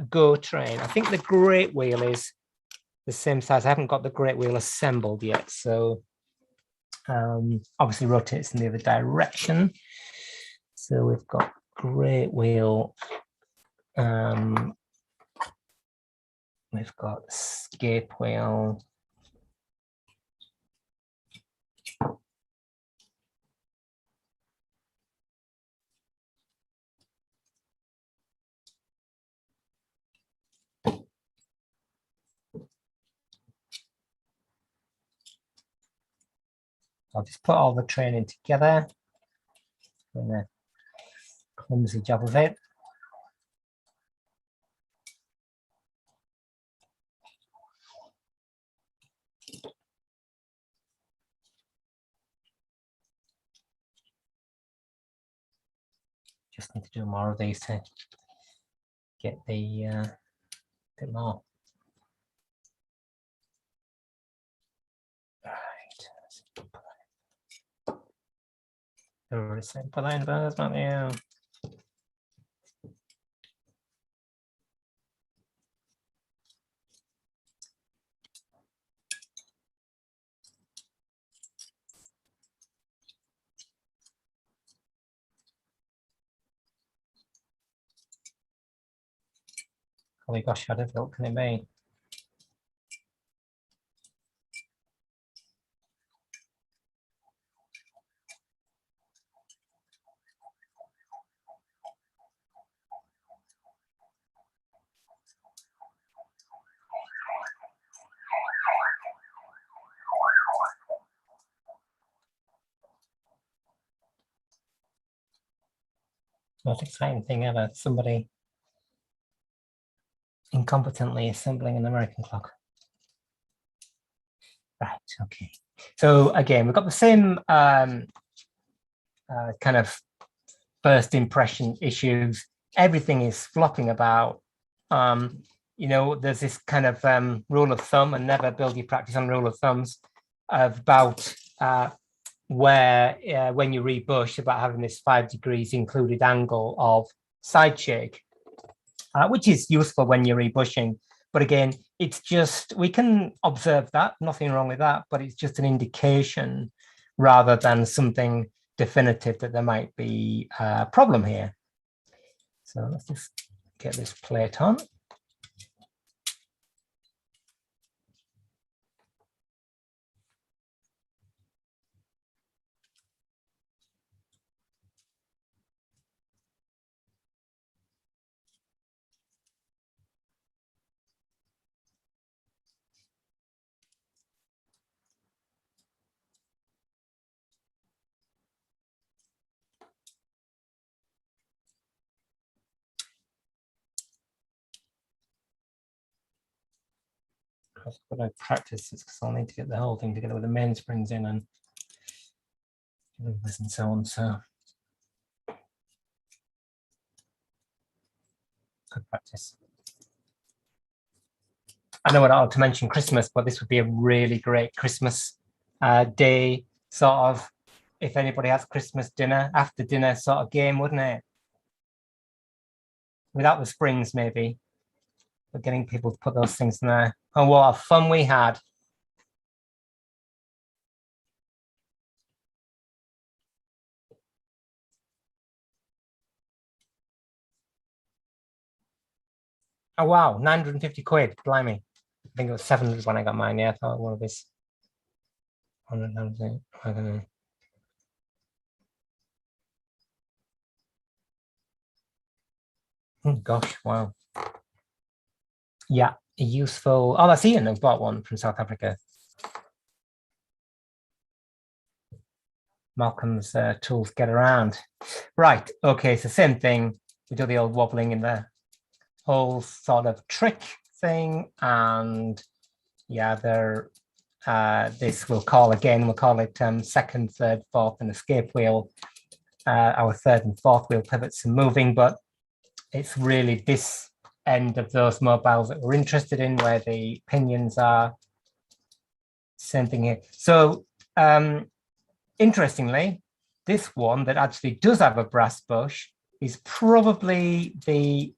Go train. I think the great wheel is the same size. I haven't got the great wheel assembled yet. So obviously rotates in the other direction. So we've got great wheel. We've got escape wheel. I'll just put all the training together. Doing a clumsy job of it. Just need to do more of these to get the bit more. Right. Simple line bars, not you. Holy gosh, how difficult can it be? Most exciting thing ever, somebody incompetently assembling an American clock. Right, okay. So again, we've got the same kind of first impression issues. Everything is flopping about. You know, there's this kind of rule of thumb, and never build your practice on rule of thumbs, about where when you rebush, about having this 5 degrees included angle of side shake, which is useful when you're rebushing. But again, it's just, we can observe that, nothing wrong with that, but it's just an indication rather than something definitive that there might be a problem here. So let's just get this plate on. I've got to practice this because I'll need to get the whole thing together with the mainsprings in and so on. So good practice. I know I don't have to mention Christmas, but this would be a really great Christmas day sort of, if anybody has Christmas dinner, after dinner sort of game, wouldn't it? Without the springs, maybe. But getting people to put those things in there. Oh, what a fun we had. Oh, wow, 950 quid, blimey. I think it was 700 when I got mine. Yeah, I thought one of this. 100, I don't know. Oh, gosh, wow. Yeah, a useful. Oh, that's Ian who bought one from South Africa. Malcolm's tools get around. Right, okay, so same thing. We do the old wobbling in the whole sort of trick thing, and yeah, this we'll call again, we'll call it second, third, fourth, and escape wheel. Our third and fourth wheel pivots are moving, but it's really this end of those mobiles that we're interested in, where the pinions are. Same thing here. So interestingly, this one that actually does have a brass bush is probably the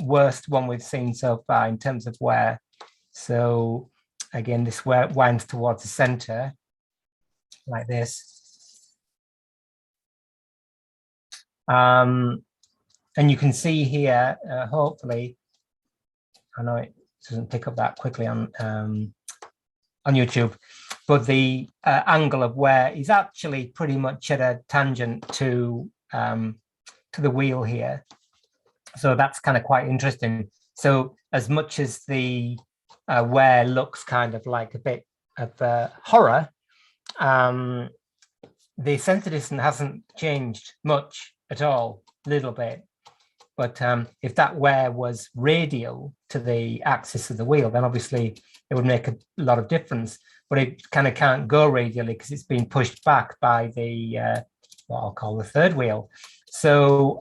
worst one we've seen so far in terms of wear. So again, this winds towards the center like this. And you can see here, hopefully, I know it doesn't pick up that quickly on YouTube, but the angle of wear is actually pretty much at a tangent to the wheel here. So that's kind of quite interesting. So as much as the wear looks kind of like a bit of horror, the center distance hasn't changed much at all, a little bit. But if that wear was radial to the axis of the wheel, then obviously it would make a lot of difference. But it kind of can't go radially because it's being pushed back by the what I'll call the third wheel. So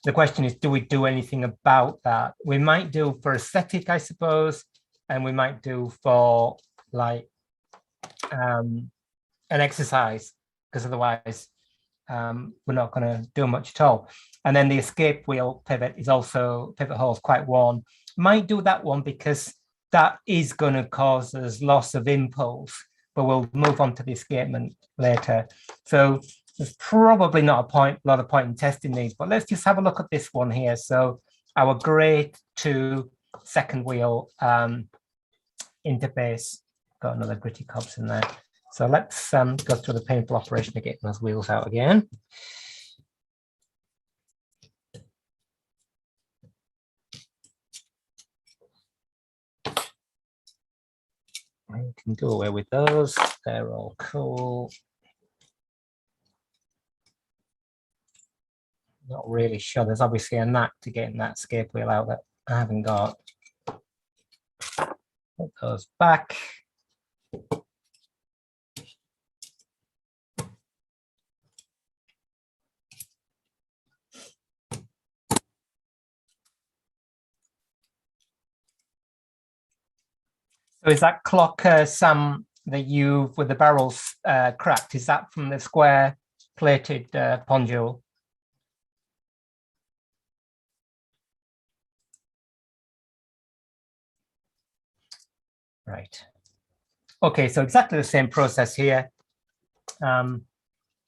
the question is, do we do anything about that? We might do for aesthetic, I suppose, and we might do for like an exercise, because otherwise we're not going to do much at all. And then the escape wheel pivot is also, pivot hole is quite worn. Might do that one because that is going to cause us loss of impulse, but we'll move on to the escapement later. So there's probably not a lot of point in testing these, but let's just have a look at this one here. So our grade 2 second wheel interface, got another gritty cobs in there. So let's go through the painful operation of getting those wheels out again. You can go away with those, they're all cool. Not really sure, there's obviously a knack to getting that escape wheel out that I haven't got. Put those back. So is that clock, Sam, that you've, with the barrels cracked, is that from the square plated pendule? Right. Okay, so exactly the same process here. Yeah,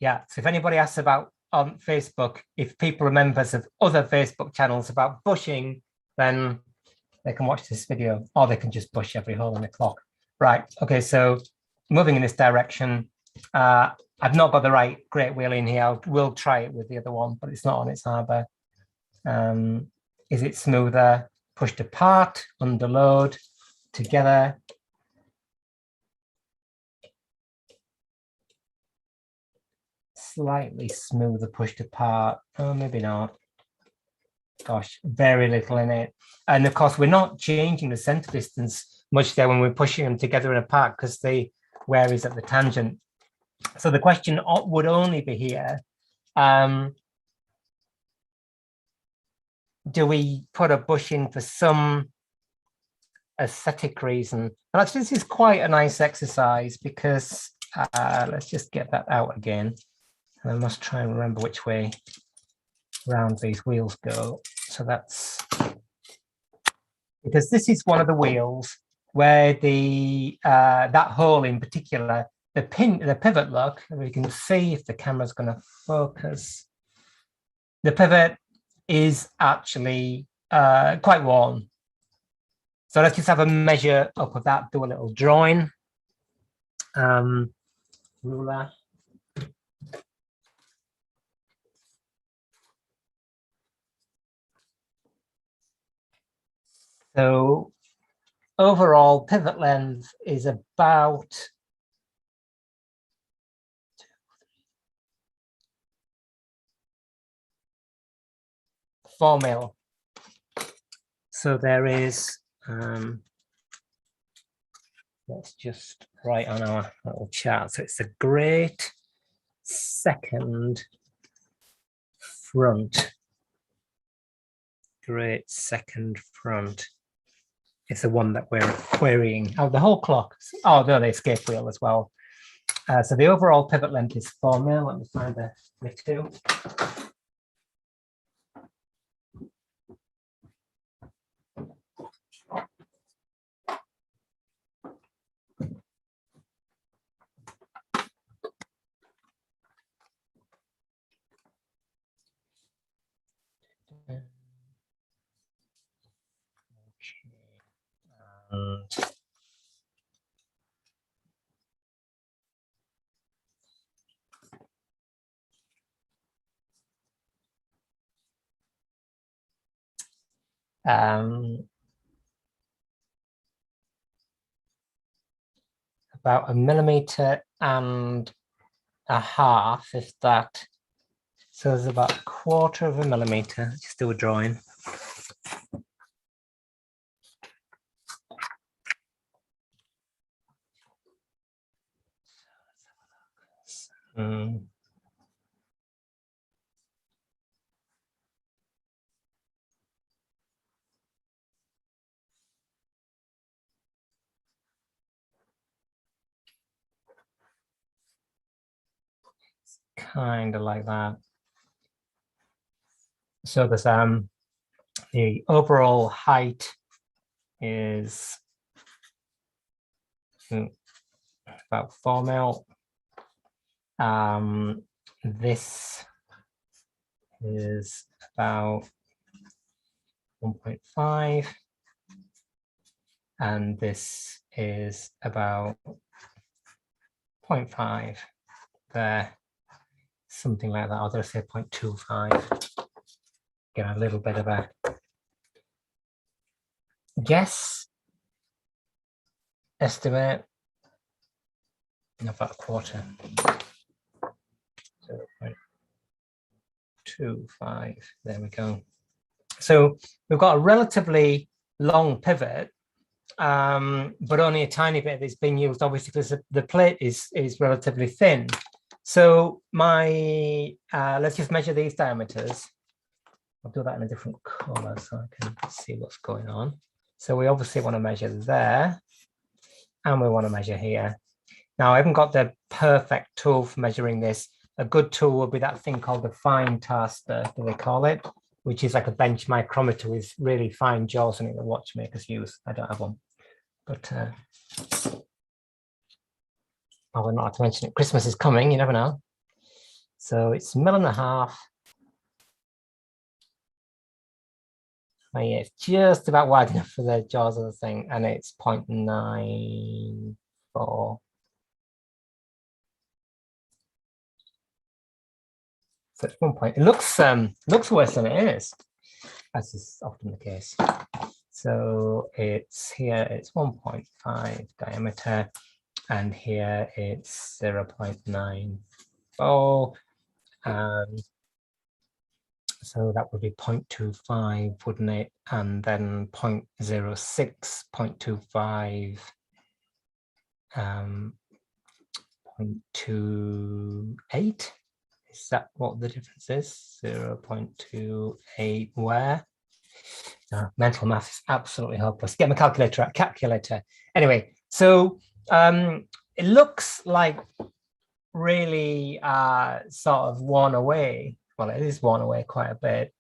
so if anybody asks about on Facebook, if people are members of other Facebook channels about bushing, then they can watch this video, or they can just bush every hole in the clock. Right, okay, so moving in this direction, I've not got the right great wheel in here. I will try it with the other one, but it's not on its arbor. Is it smoother? Pushed apart, under load, together. Slightly smoother pushed apart. Oh, maybe not. Gosh, very little in it. And of course, we're not changing the center distance much there when we're pushing them together and apart because the wear is at the tangent. So the question would only be here, do we put a bush in for some aesthetic reason? And actually, this is quite a nice exercise because let's just get that out again. And I must try and remember which way around these wheels go. So that's because this is one of the wheels where the that hole in particular, the pivot look, we can see if the camera's going to focus. The pivot is actually quite worn. So let's just have a measure up of that, do a little drawing. Ruler. So overall pivot length is about 4 mil. So there is, let's just write on our little chart. So it's a great second front. Great second front. It's the one that we're querying. Oh, the whole clock. Oh, no, the escape wheel as well. So the overall pivot length is 4 mil. Let me find the two. About 1.5 millimeters, if that. So there's about 1/4 millimeter. Just do a drawing. Kind of like that. So there's the overall height is about 4 mil. This is about 1.5, and this is about 0.5 there, something like that. I'll just say 0.25. Get a little bit of a guess, estimate, about 1/4. 0.25, there we go. So we've got a relatively long pivot, but only a tiny bit of it's being used, obviously, because the plate is relatively thin. So my, let's just measure these diameters. I'll do that in a different color so I can see what's going on. So we obviously want to measure there, and we want to measure here. Now, I haven't got the perfect tool for measuring this. A good tool will be that thing called the fine taster, do they call it? Which is like a bench micrometer with really fine jaws on it that watchmakers use. I don't have one, but I would not have to mention it. Christmas is coming, you never know. So it's 1.5 mil. Oh, yeah, it's just about wide enough for the jaws of the thing, and it's 0.94. So it's 1 point. It looks worse than it is, as is often the case. So it's here, it's 1.5 diameter, and here it's 0.94. So that would be 0.25, wouldn't it? And then 0.06, 0.25, 0.28. Is that what the difference is? 0.28 where? Mental math is absolutely hopeless. Get my calculator out, calculator. Anyway, so it looks like really sort of worn away. Well, it is worn away quite a bit.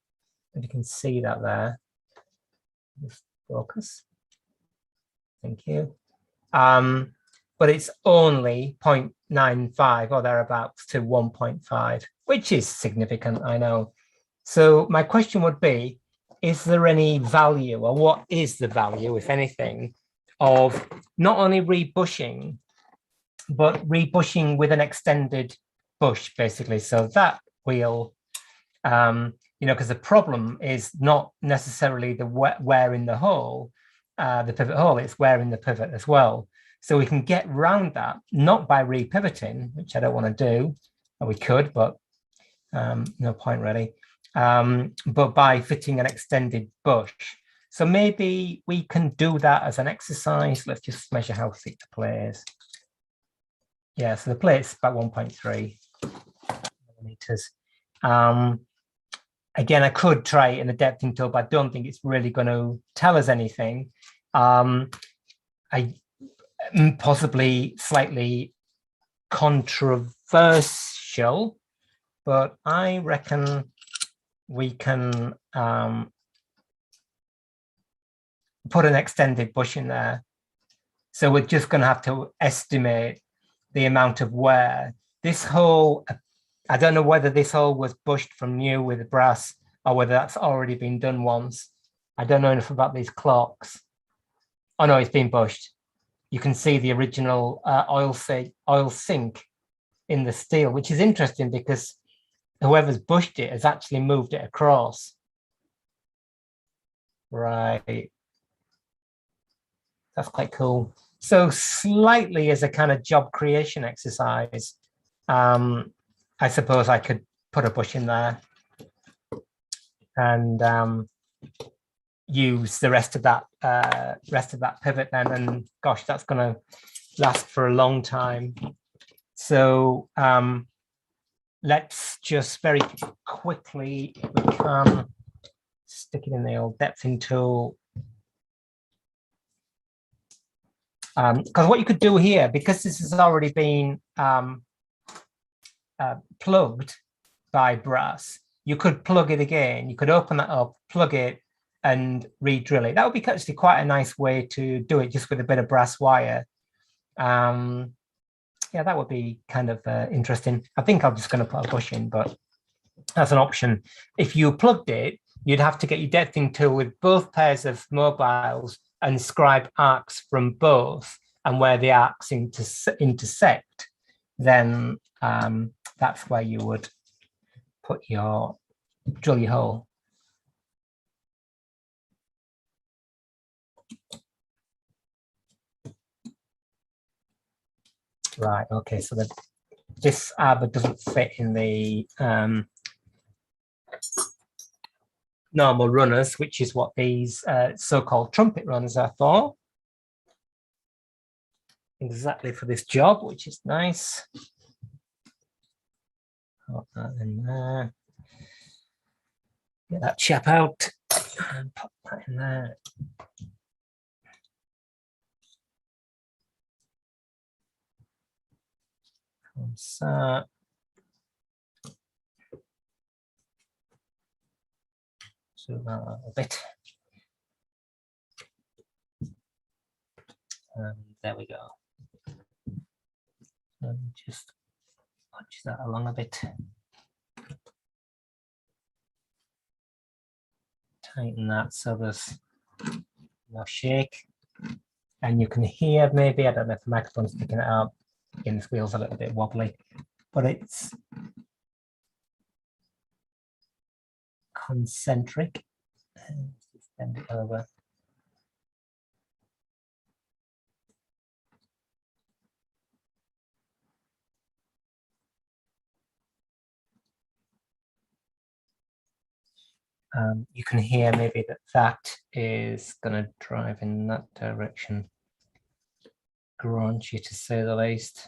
If you can see that there. Just focus. Thank you. But it's only 0.95 or thereabouts to 1.5, which is significant, I know. So my question would be, is there any value, or what is the value, if anything, of not only rebushing, but rebushing with an extended bush, basically? So that wheel, you know, because the problem is not necessarily the wear in the hole, the pivot hole, it's wearing the pivot as well. So we can get around that, not by repivoting, which I don't want to do. Or we could, but no point really. but by fitting an extended bush. So maybe we can do that as an exercise. Let's just measure how thick the plate is. Yeah, so the plate's about 1.3 millimeters. Again, I could try it in the depthing tool, but I don't think it's really going to tell us anything. I possibly slightly controversial, but I reckon we can put an extended bush in there. So we're just going to have to estimate the amount of wear. This hole, I don't know whether this hole was bushed from new with brass or whether that's already been done once. I don't know enough about these clocks. Oh no, it's been bushed. You can see the original oil sink in the steel, which is interesting because whoever's bushed it has actually moved it across. Right. That's quite cool. So slightly as a kind of job creation exercise, I suppose I could put a bush in there and use the rest of that pivot then. And gosh, that's going to last for a long time. So let's just very quickly, if we can, stick it in the old depthing tool. Because what you could do here, because this has already been plugged by brass, you could plug it again. You could open that up, plug it, and re-drill it. That would be actually quite a nice way to do it, just with a bit of brass wire. Yeah, that would be kind of interesting. I think I'm just going to put a bush in, but that's an option. If you plugged it, you'd have to get your depthing tool with both pairs of mobiles and scribe arcs from both, and where the arcs intersect, then that's where you would drill your hole. Right, okay, so this arbor doesn't fit in the normal runners, which is what these so-called trumpet runners are for. Exactly for this job, which is nice. Put that in there. Get that chap out and pop that in there. So zoom out a little bit. And there we go. And just punch that along a bit. Tighten that so there's no shake. And you can hear maybe, I don't know if the microphone's picking it up, again, this wheel's a little bit wobbly, but it's concentric. Bend it over. You can hear maybe that is going to drive in that direction. Graunchy, to say the least.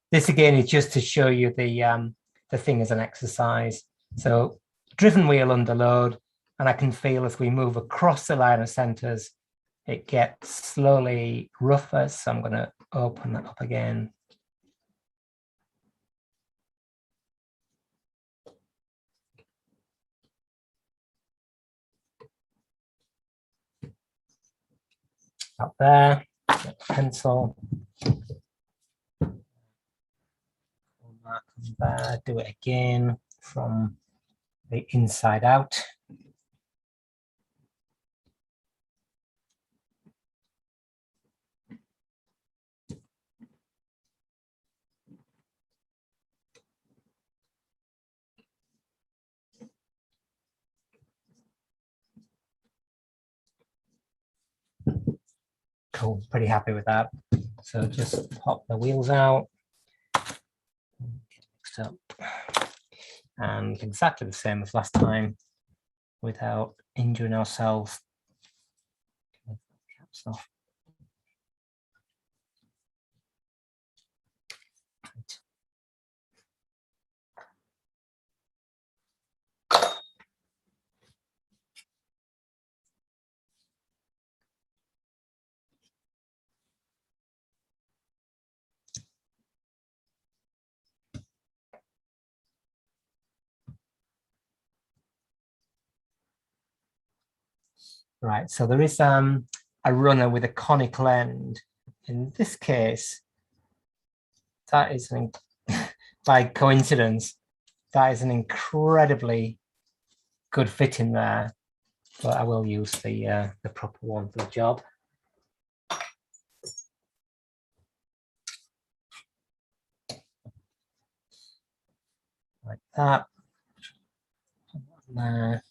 This again is just to show you the thing as an exercise. So driven wheel under load, and I can feel as we move across the line of centers, it gets slowly rougher. So I'm going to open that up again. Up there, pencil. There, do it again from the inside out. Cool, pretty happy with that. So just pop the wheels out. Mixed up. and exactly the same as last time without injuring ourselves. Caps off. Right, so there is a runner with a conical end. In this case, that is by coincidence, that is an incredibly good fit in there, but I will use the proper one for the job. Like that. There.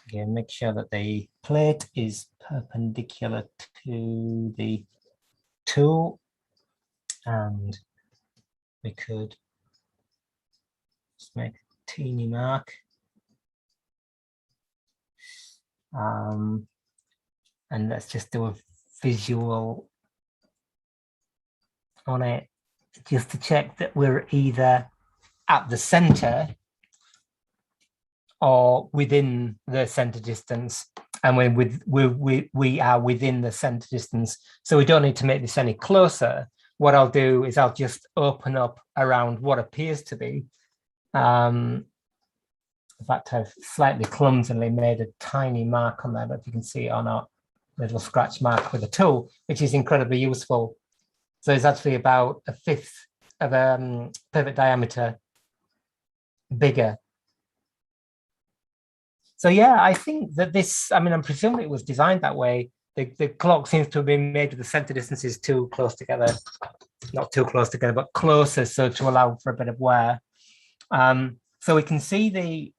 Again, make sure that the plate is perpendicular to the tool, and we could just make a teeny mark. And let's just do a visual on it, just to check that we're either at the center or within the center distance. And we are within the center distance, so we don't need to make this any closer. What I'll do is I'll just open up around what appears to be. In fact, I've slightly clumsily made a tiny mark on there, but if you can see it or not, a little scratch mark with a tool, which is incredibly useful. So it's actually about a fifth of a pivot diameter bigger. So yeah, I think that this, I mean, I'm presuming it was designed that way. The clock seems to have been made with the center distances too close together, not too close together, but closer, so to allow for a bit of wear. So we can see the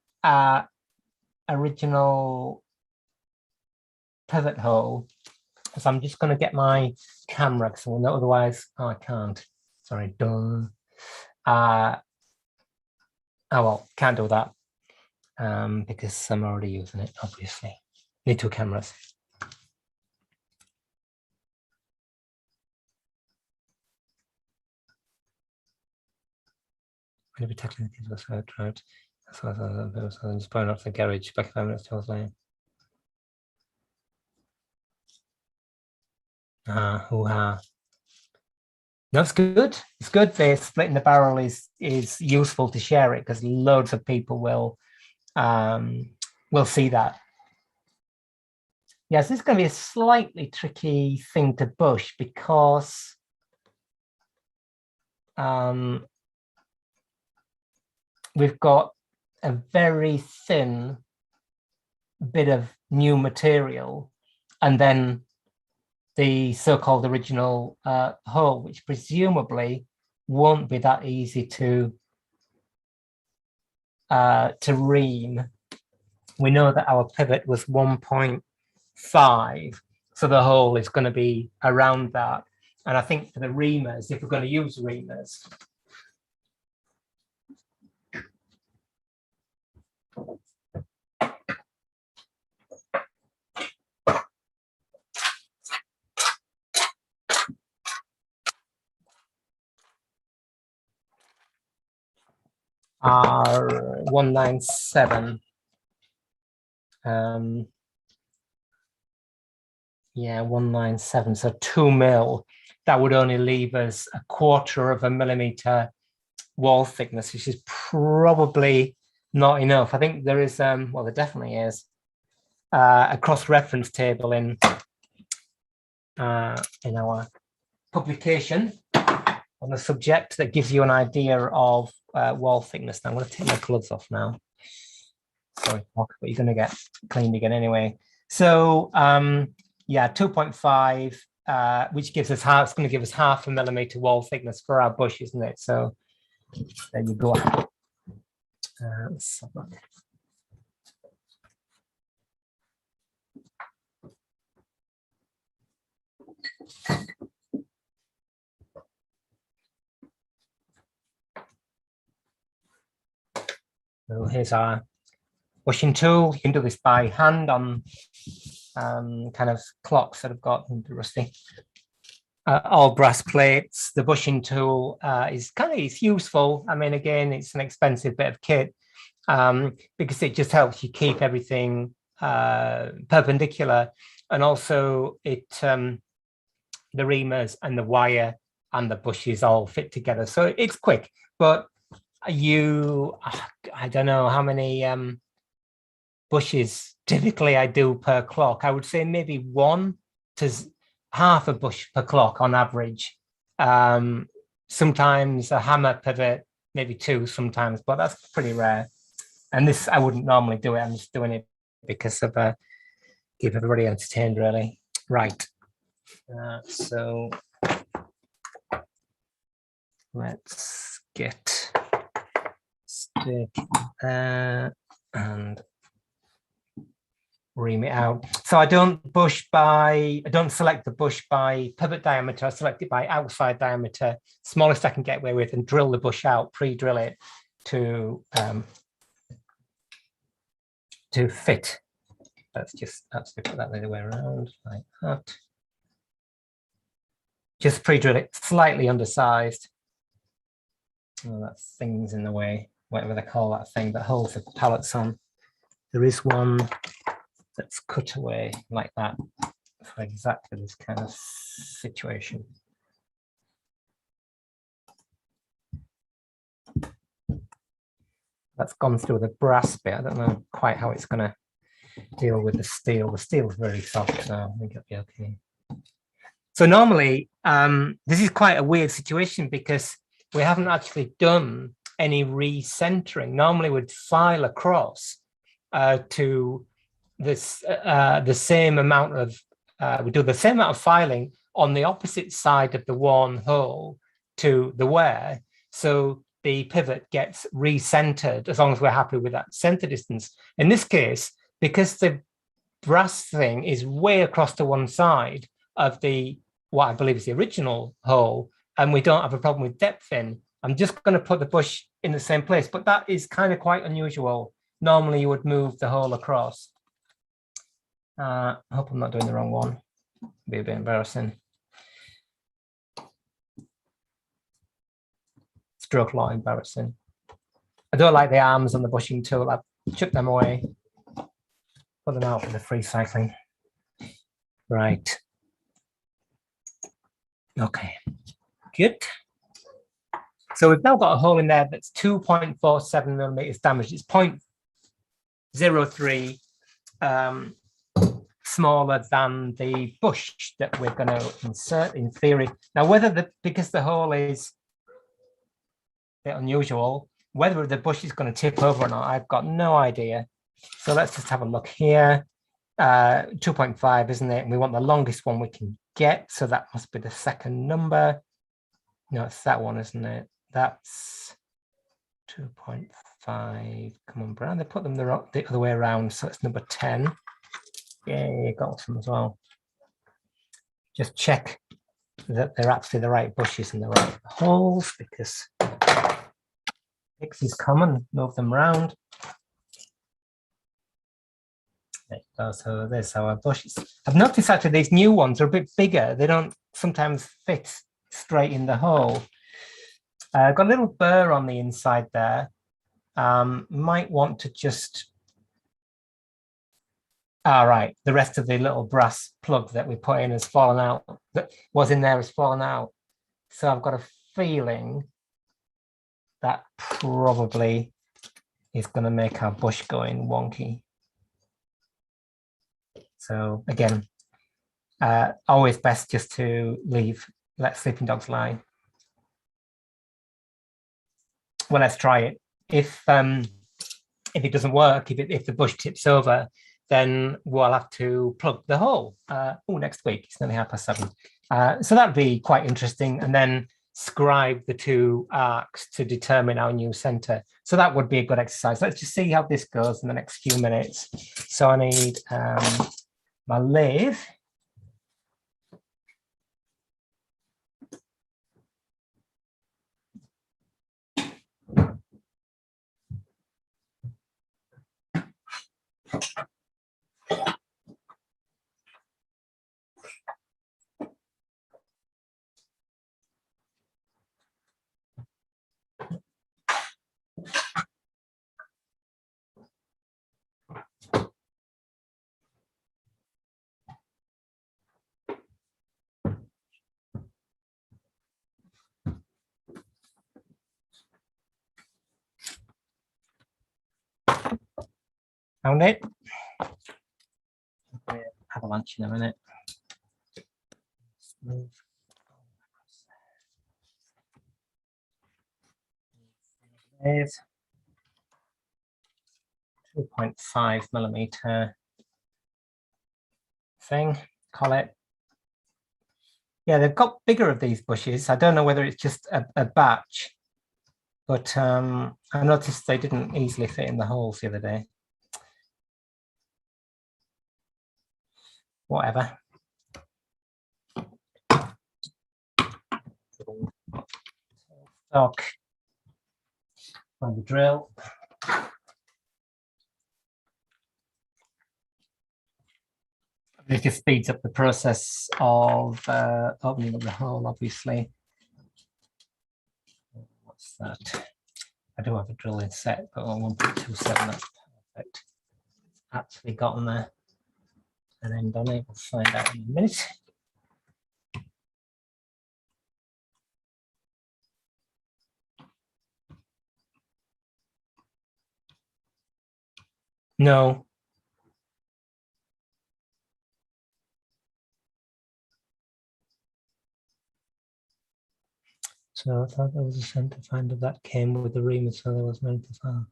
original pivot hole. So I'm just going to get my camera because we'll know otherwise. Oh, I can't. Sorry, done. Oh well, can't do that because I'm already using it. Obviously, need two cameras. I'm going to be tackling the kids with a road. That's why I'm just going off the garage back 5 minutes till later. Hoo-ha. No, it's good. It's good. The splitting the barrel is useful to share it because loads of people will see that. Yes, this is going to be a slightly tricky thing to bush because we've got a very thin bit of new material, and then the so-called original hole, which presumably won't be that easy to ream. We know that our pivot was 1.5, so the hole is going to be around that. And I think for the reamers, if we're going to use reamers, are 197. Yeah, 197, so 2 mil. That would only leave us 1/4 of a millimeter wall thickness, which is probably not enough. I think there is, well, there definitely is a cross-reference table in our publication on the subject that gives you an idea of wall thickness. Now I'm going to take my gloves off now. Sorry, but you're going to get cleaned again anyway. So yeah, 2.5, which gives us half. It's going to give us 0.5 millimeter wall thickness for our bush, isn't it? So there you go. Let's have a look. here's our bushing tool. You can do this by hand on kind of clocks that have got rusty. All brass plates. The bushing tool is it's useful. I mean, again, it's an expensive bit of kit because it just helps you keep everything perpendicular, and also it the reamers and the wire and the bushes all fit together, so it's quick. But I don't know how many bushes typically I do per clock. I would say maybe 1 to half a bush per clock on average. Sometimes a hammer pivot, maybe 2 sometimes, but that's pretty rare. And this, I wouldn't normally do it. I'm just doing it because of keep everybody entertained, really. Right. So let's get stick there and ream it out. So I don't select the bush by pivot diameter. I select it by outside diameter, smallest I can get away with, and drill the bush out, pre-drill it to fit. Let's put that the other way around, like that. Just pre-drill it, slightly undersized. Oh, that thing's in the way, whatever they call that thing that holds the pallets on. There is one that's cut away like that for exactly this kind of situation. That's gone through the brass bit. I don't know quite how it's going to deal with the steel. The steel's very soft, so I think it'll be okay. So normally, this is quite a weird situation because we haven't actually done any recentering. Normally we'd file across to this the same amount of we do the same amount of filing on the opposite side of the worn hole to the wear, so the pivot gets recentered as long as we're happy with that center distance. In this case, because the brass thing is way across to one side of what I believe is the original hole, and we don't have a problem with depth in, I'm just going to put the bush in the same place, but that is kind of quite unusual. Normally you would move the hole across. I hope I'm not doing the wrong one. It'd be a bit embarrassing. Stroke lot embarrassing. I don't like the arms on the bushing tool. I've chucked them away. Put them out for the free cycling. Right. Okay, good. So we've now got a hole in there that's 2.47 millimeters damaged. It's 0.03 smaller than the bush that we're going to insert in theory. Now, because the hole is a bit unusual, whether the bush is going to tip over or not, I've got no idea. So let's just have a look here. 2.5, isn't it? And we want the longest one we can get. So that must be the second number. No, it's that one, isn't it? That's 2.5. Come on, Brad. They put them the other way around. So it's number 10. Yeah, you got some as well. Just check that they're actually the right bushes and the right holes, because pixies come and move them around. So there's our bushes. I've noticed actually these new ones are a bit bigger. They don't sometimes fit straight in the hole. Got a little burr on the inside there. Might want to just... right, the rest of the little brass plug that we put in has fallen out, that was in there has fallen out. So I've got a feeling that probably is going to make our bush going wonky. So again, always best just to let sleeping dogs lie. Well, let's try it. If it doesn't work, if the bush tips over, then we'll have to plug the hole. Next week, it's nearly 7:30. So that'd be quite interesting. And then scribe the two arcs to determine our new center. So that would be a good exercise. Let's just see how this goes in the next few minutes. So I need my lathe. Found it. Have a lunch in a minute. Move. 2.5 millimeter thing, call it. Yeah, they've got bigger of these bushes. I don't know whether it's just a batch, but I noticed they didn't easily fit in the holes the other day. Whatever. Stock on the drill. It just speeds up the process of opening up the hole, obviously. What's that? I do have a drilling set, but on 1.27, that's perfect. Actually gotten there and then done it. We'll find out in a minute. No. So I thought there was a center finder that came with the reamer, so there was meant to find.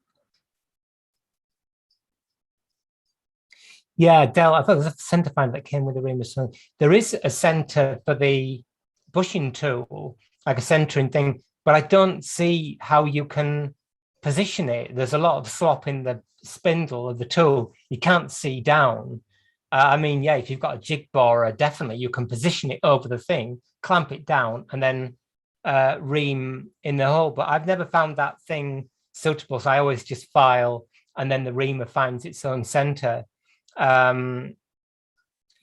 Yeah, Dell, I thought there was a center finder that came with the reamer. So there is a center for the bushing tool, like a centering thing, but I don't see how you can position it. There's a lot of slop in the spindle of the tool. You can't see down. I mean, yeah, if you've got a jig borer, definitely you can position it over the thing, clamp it down, and then ream in the hole. But I've never found that thing suitable. So I always just file, and then the reamer finds its own center. I'm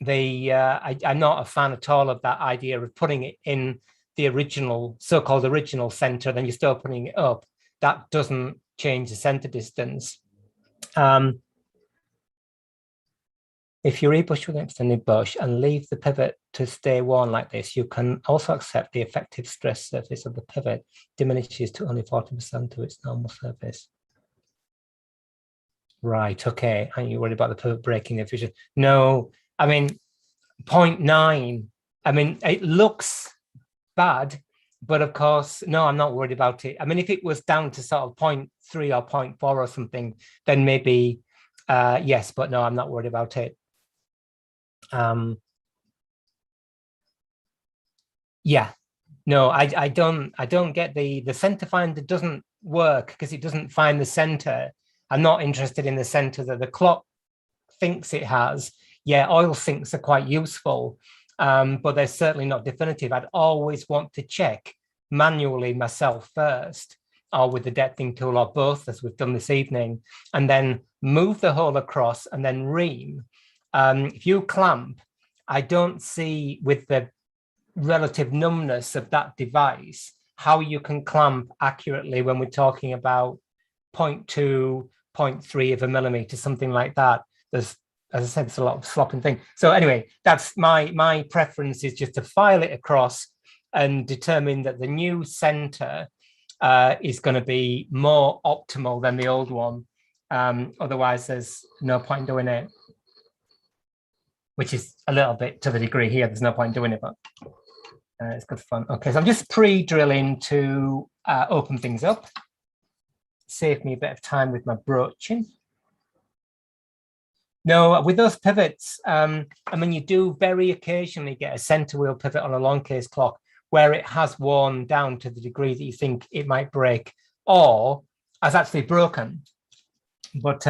not a fan at all of that idea of putting it in the original, so-called original center, then you're still putting it up. That doesn't change the center distance. If you rebush with an extended bush and leave the pivot to stay worn like this, you can also accept the effective stress surface of the pivot diminishes to only 40% of its normal surface. Right, okay. Aren't you worried about the pivot breaking the efficient? No, I mean, 0.9. I mean, it looks bad, but of course, no, I'm not worried about it. I mean, if it was down to sort of 0.3 or 0.4 or something, then maybe yes, but no, I'm not worried about it. Yeah, no, I don't get the center finder doesn't work because it doesn't find the center. I'm not interested in the center that the clock thinks it has. Yeah, oil sinks are quite useful, but they're certainly not definitive. I'd always want to check manually myself first, or with the depthing tool, or both, as we've done this evening, and then move the hole across and then ream. If you clamp, I don't see with the relative numbness of that device how you can clamp accurately when we're talking about 0.2, 0.3 of a millimeter, something like that. There's, as I said, it's a lot of slopping thing. So anyway, that's my preference is just to file it across and determine that the new center is going to be more optimal than the old one. Otherwise, there's no point doing it, which is a little bit to the degree here. There's no point doing it, but it's good fun. Okay, so I'm just pre-drilling to open things up. Save me a bit of time with my broaching. No, with those pivots, I mean, you do very occasionally get a center wheel pivot on a long case clock where it has worn down to the degree that you think it might break or has actually broken, but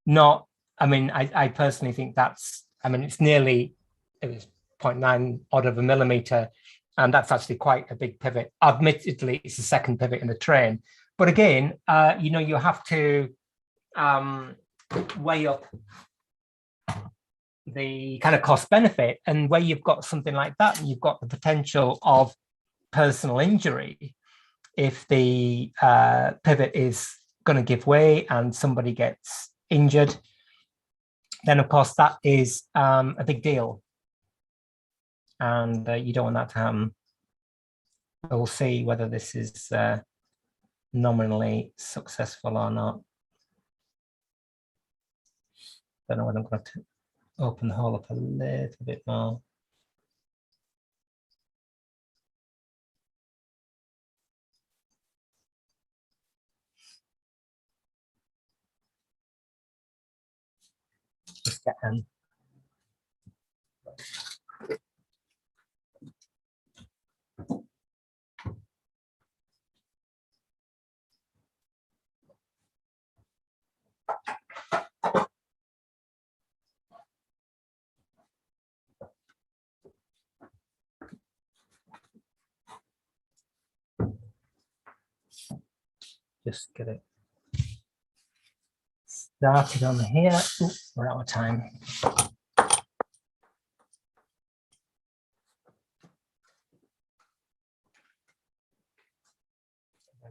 not, I mean, I personally think that's, I mean, it's nearly, it was 0.9 odd of a millimeter, and that's actually quite a big pivot. Admittedly, it's the second pivot in the train. But again, you know, you have to weigh up the kind of cost benefit, and where you've got something like that, and you've got the potential of personal injury if the pivot is going to give way and somebody gets injured, then of course that is a big deal, and you don't want that to happen. We'll see whether this is nominally successful or not. Don't know whether I'm going to open the hole up a little bit more. Just get just get it started on here. Ooh, we're out of time.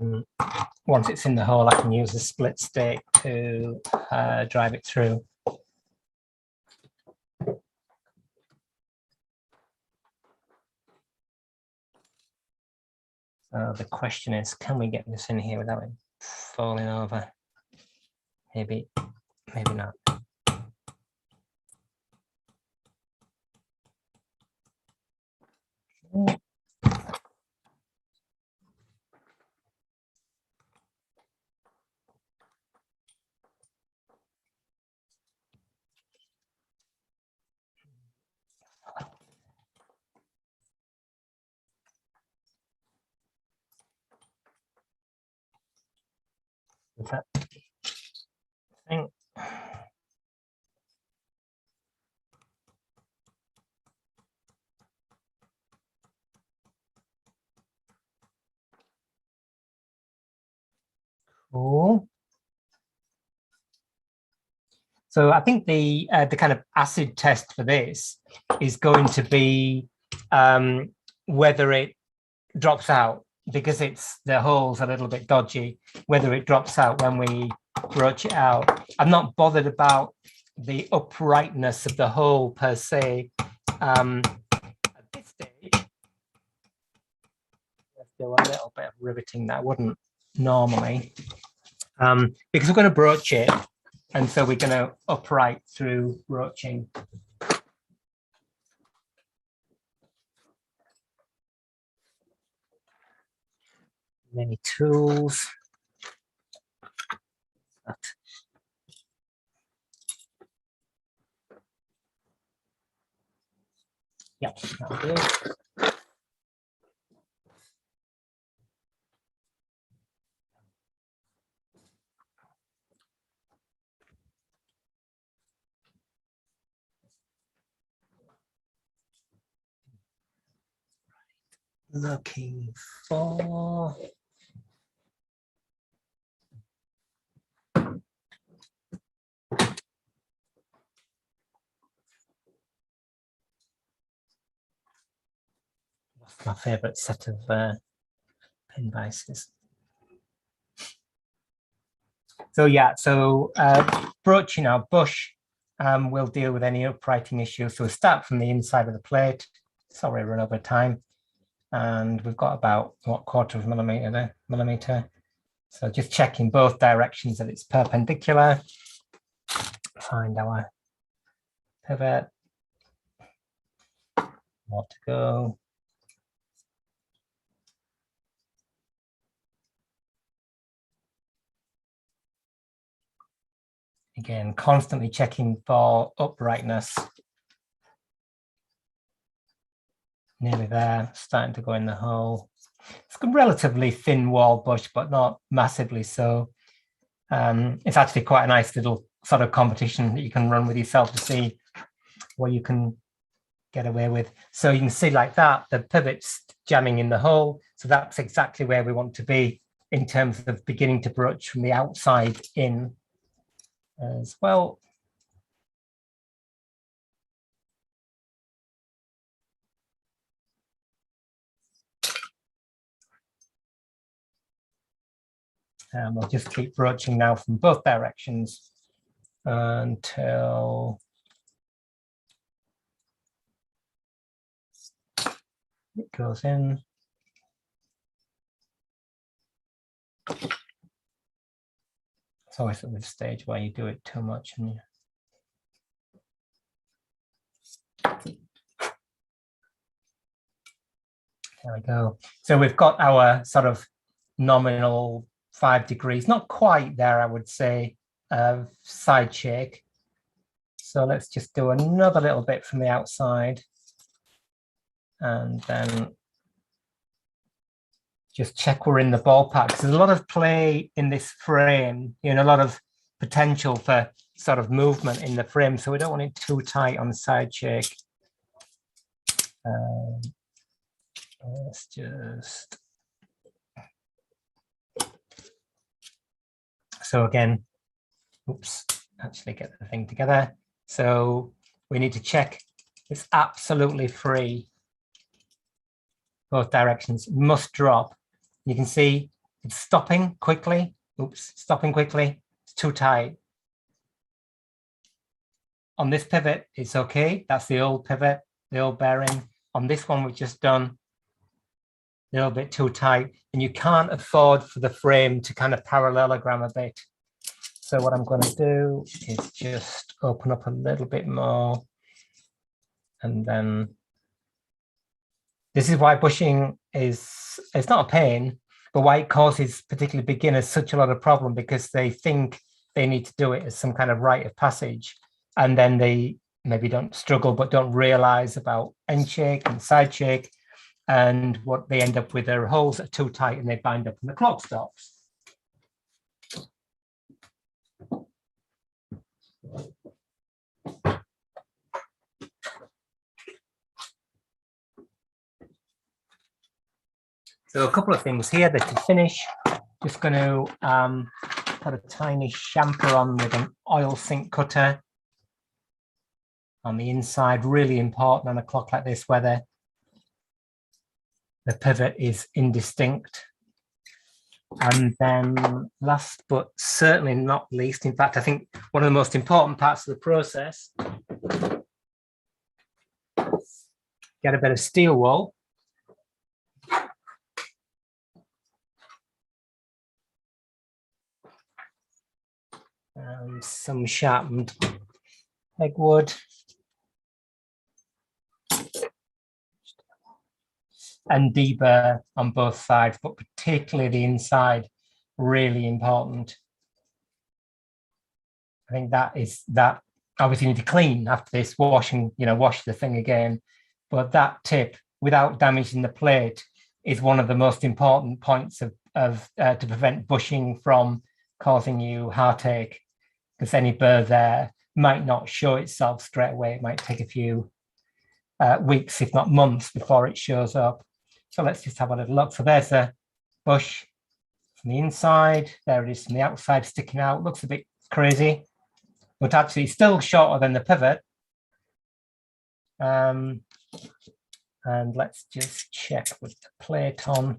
And once it's in the hole, I can use a split stake to drive it through. So the question is, can we get this in here without it falling over? Maybe, maybe not. Is that thing? Cool. So I think the kind of acid test for this is going to be whether it drops out, because the hole's a little bit dodgy, whether it drops out when we broach it out. I'm not bothered about the uprightness of the hole per se. At this stage, let's do a little bit of riveting that I wouldn't normally, because we're going to broach it, and so we're going to upright through broaching. Many tools. Yeah, that'll do. Looking for my favorite set of pin vices. So yeah, so broaching our bush, we'll deal with any uprighting issues. So we'll start from the inside of the plate. Sorry, run over time. And we've got about, what, quarter of a millimeter. So just checking both directions that it's perpendicular. Find our pivot. More to go. Again, constantly checking for uprightness. Nearly there, starting to go in the hole. It's a relatively thin wall bush, but not massively so. It's actually quite a nice little sort of competition that you can run with yourself to see what you can get away with. So you can see like that, the pivot's jamming in the hole. So that's exactly where we want to be in terms of beginning to broach from the outside in as well. And we'll just keep broaching now from both directions until it goes in. It's always at this stage where you do it too much and There we go. So we've got our sort of nominal 5 degrees, not quite there, I would say, side shake. So let's just do another little bit from the outside. And then just check we're in the ballpark. There's a lot of play in this frame, you know, a lot of potential for sort of movement in the frame. So we don't want it too tight on the side shake. Let's just. So again, oops, actually get the thing together. So we need to check it's absolutely free. Both directions must drop. You can see it's stopping quickly. Oops, stopping quickly. It's too tight. On this pivot, it's okay. That's the old pivot, the old bearing. On this one we've just done, a little bit too tight, and you can't afford for the frame to kind of parallelogram a bit. So what I'm going to do is just open up a little bit more, and then this is why bushing is, it's not a pain, but why it causes particularly beginners such a lot of problem, because they think they need to do it as some kind of rite of passage, and then they maybe don't struggle but don't realize about end shake and side shake, and what they end up with, their holes are too tight and they bind up and the clock stops. So a couple of things here that to finish. Just going to put a tiny chamfer on with an oil sink cutter on the inside. Really important on a clock like this where the pivot is indistinct. And then last but certainly not least, in fact, I think one of the most important parts of the process, get a bit of steel wool. And some sharpened pegwood. And deburr on both sides, but particularly the inside, really important. I think that obviously you need to clean after this, wash the thing again. But that tip, without damaging the plate, is one of the most important points to prevent bushing from causing you heartache, because any burr there might not show itself straight away. It might take a few weeks, if not months, before it shows up. So let's just have a little look. So there's a bush from the inside. There it is from the outside sticking out. Looks a bit crazy, but actually it's still shorter than the pivot. And let's just check with the plate on.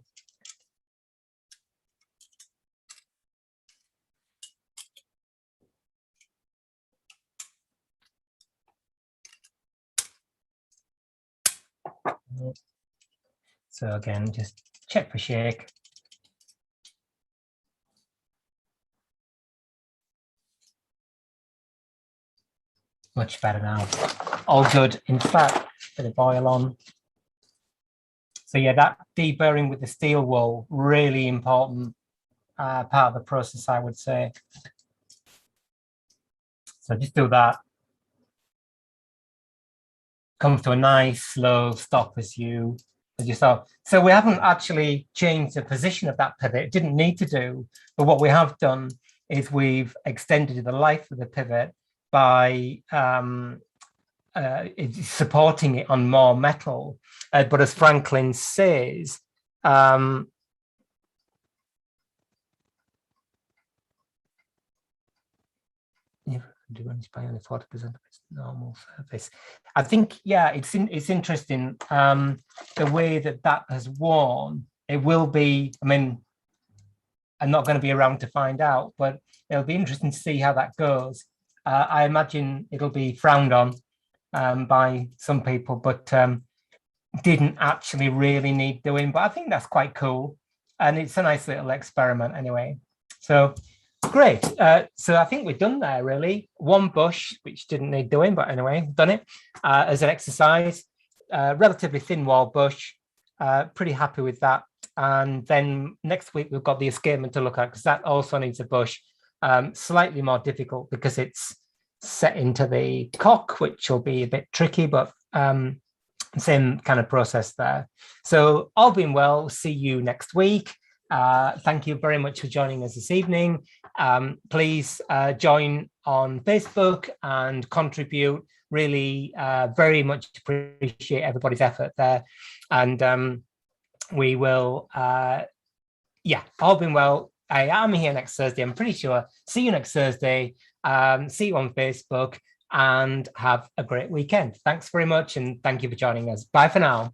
So again, just check for shake. Much better now. All good. In fact, bit of oil on. So yeah, that deburring with the steel wool, really important part of the process, I would say. So just do that. Comes to a nice slow stop as you saw. So we haven't actually changed the position of that pivot. It didn't need to do, but what we have done is we've extended the life of the pivot by supporting it on more metal. But as Franklin says, do any by only 40% of its normal surface. I think, yeah, it's interesting the way that has worn. It will be, I mean, I'm not going to be around to find out, but it'll be interesting to see how that goes. I imagine it'll be frowned on by some people, but didn't actually really need doing. But I think that's quite cool, and it's a nice little experiment anyway. So great. So I think we're done there, really. One bush, which didn't need doing, but anyway, done it as an exercise. Relatively thin wall bush. pretty happy with that. And then next week we've got the escapement to look at, because that also needs a bush. Slightly more difficult because it's set into the cock, which will be a bit tricky, but same kind of process there. So all being well, see you next week. Thank you very much for joining us this evening. Please join on Facebook and contribute. Really very much appreciate everybody's effort there. And we will, all being well, I am here next Thursday, I'm pretty sure. See you next Thursday. See you on Facebook, and have a great weekend. Thanks very much, and thank you for joining us. Bye for now.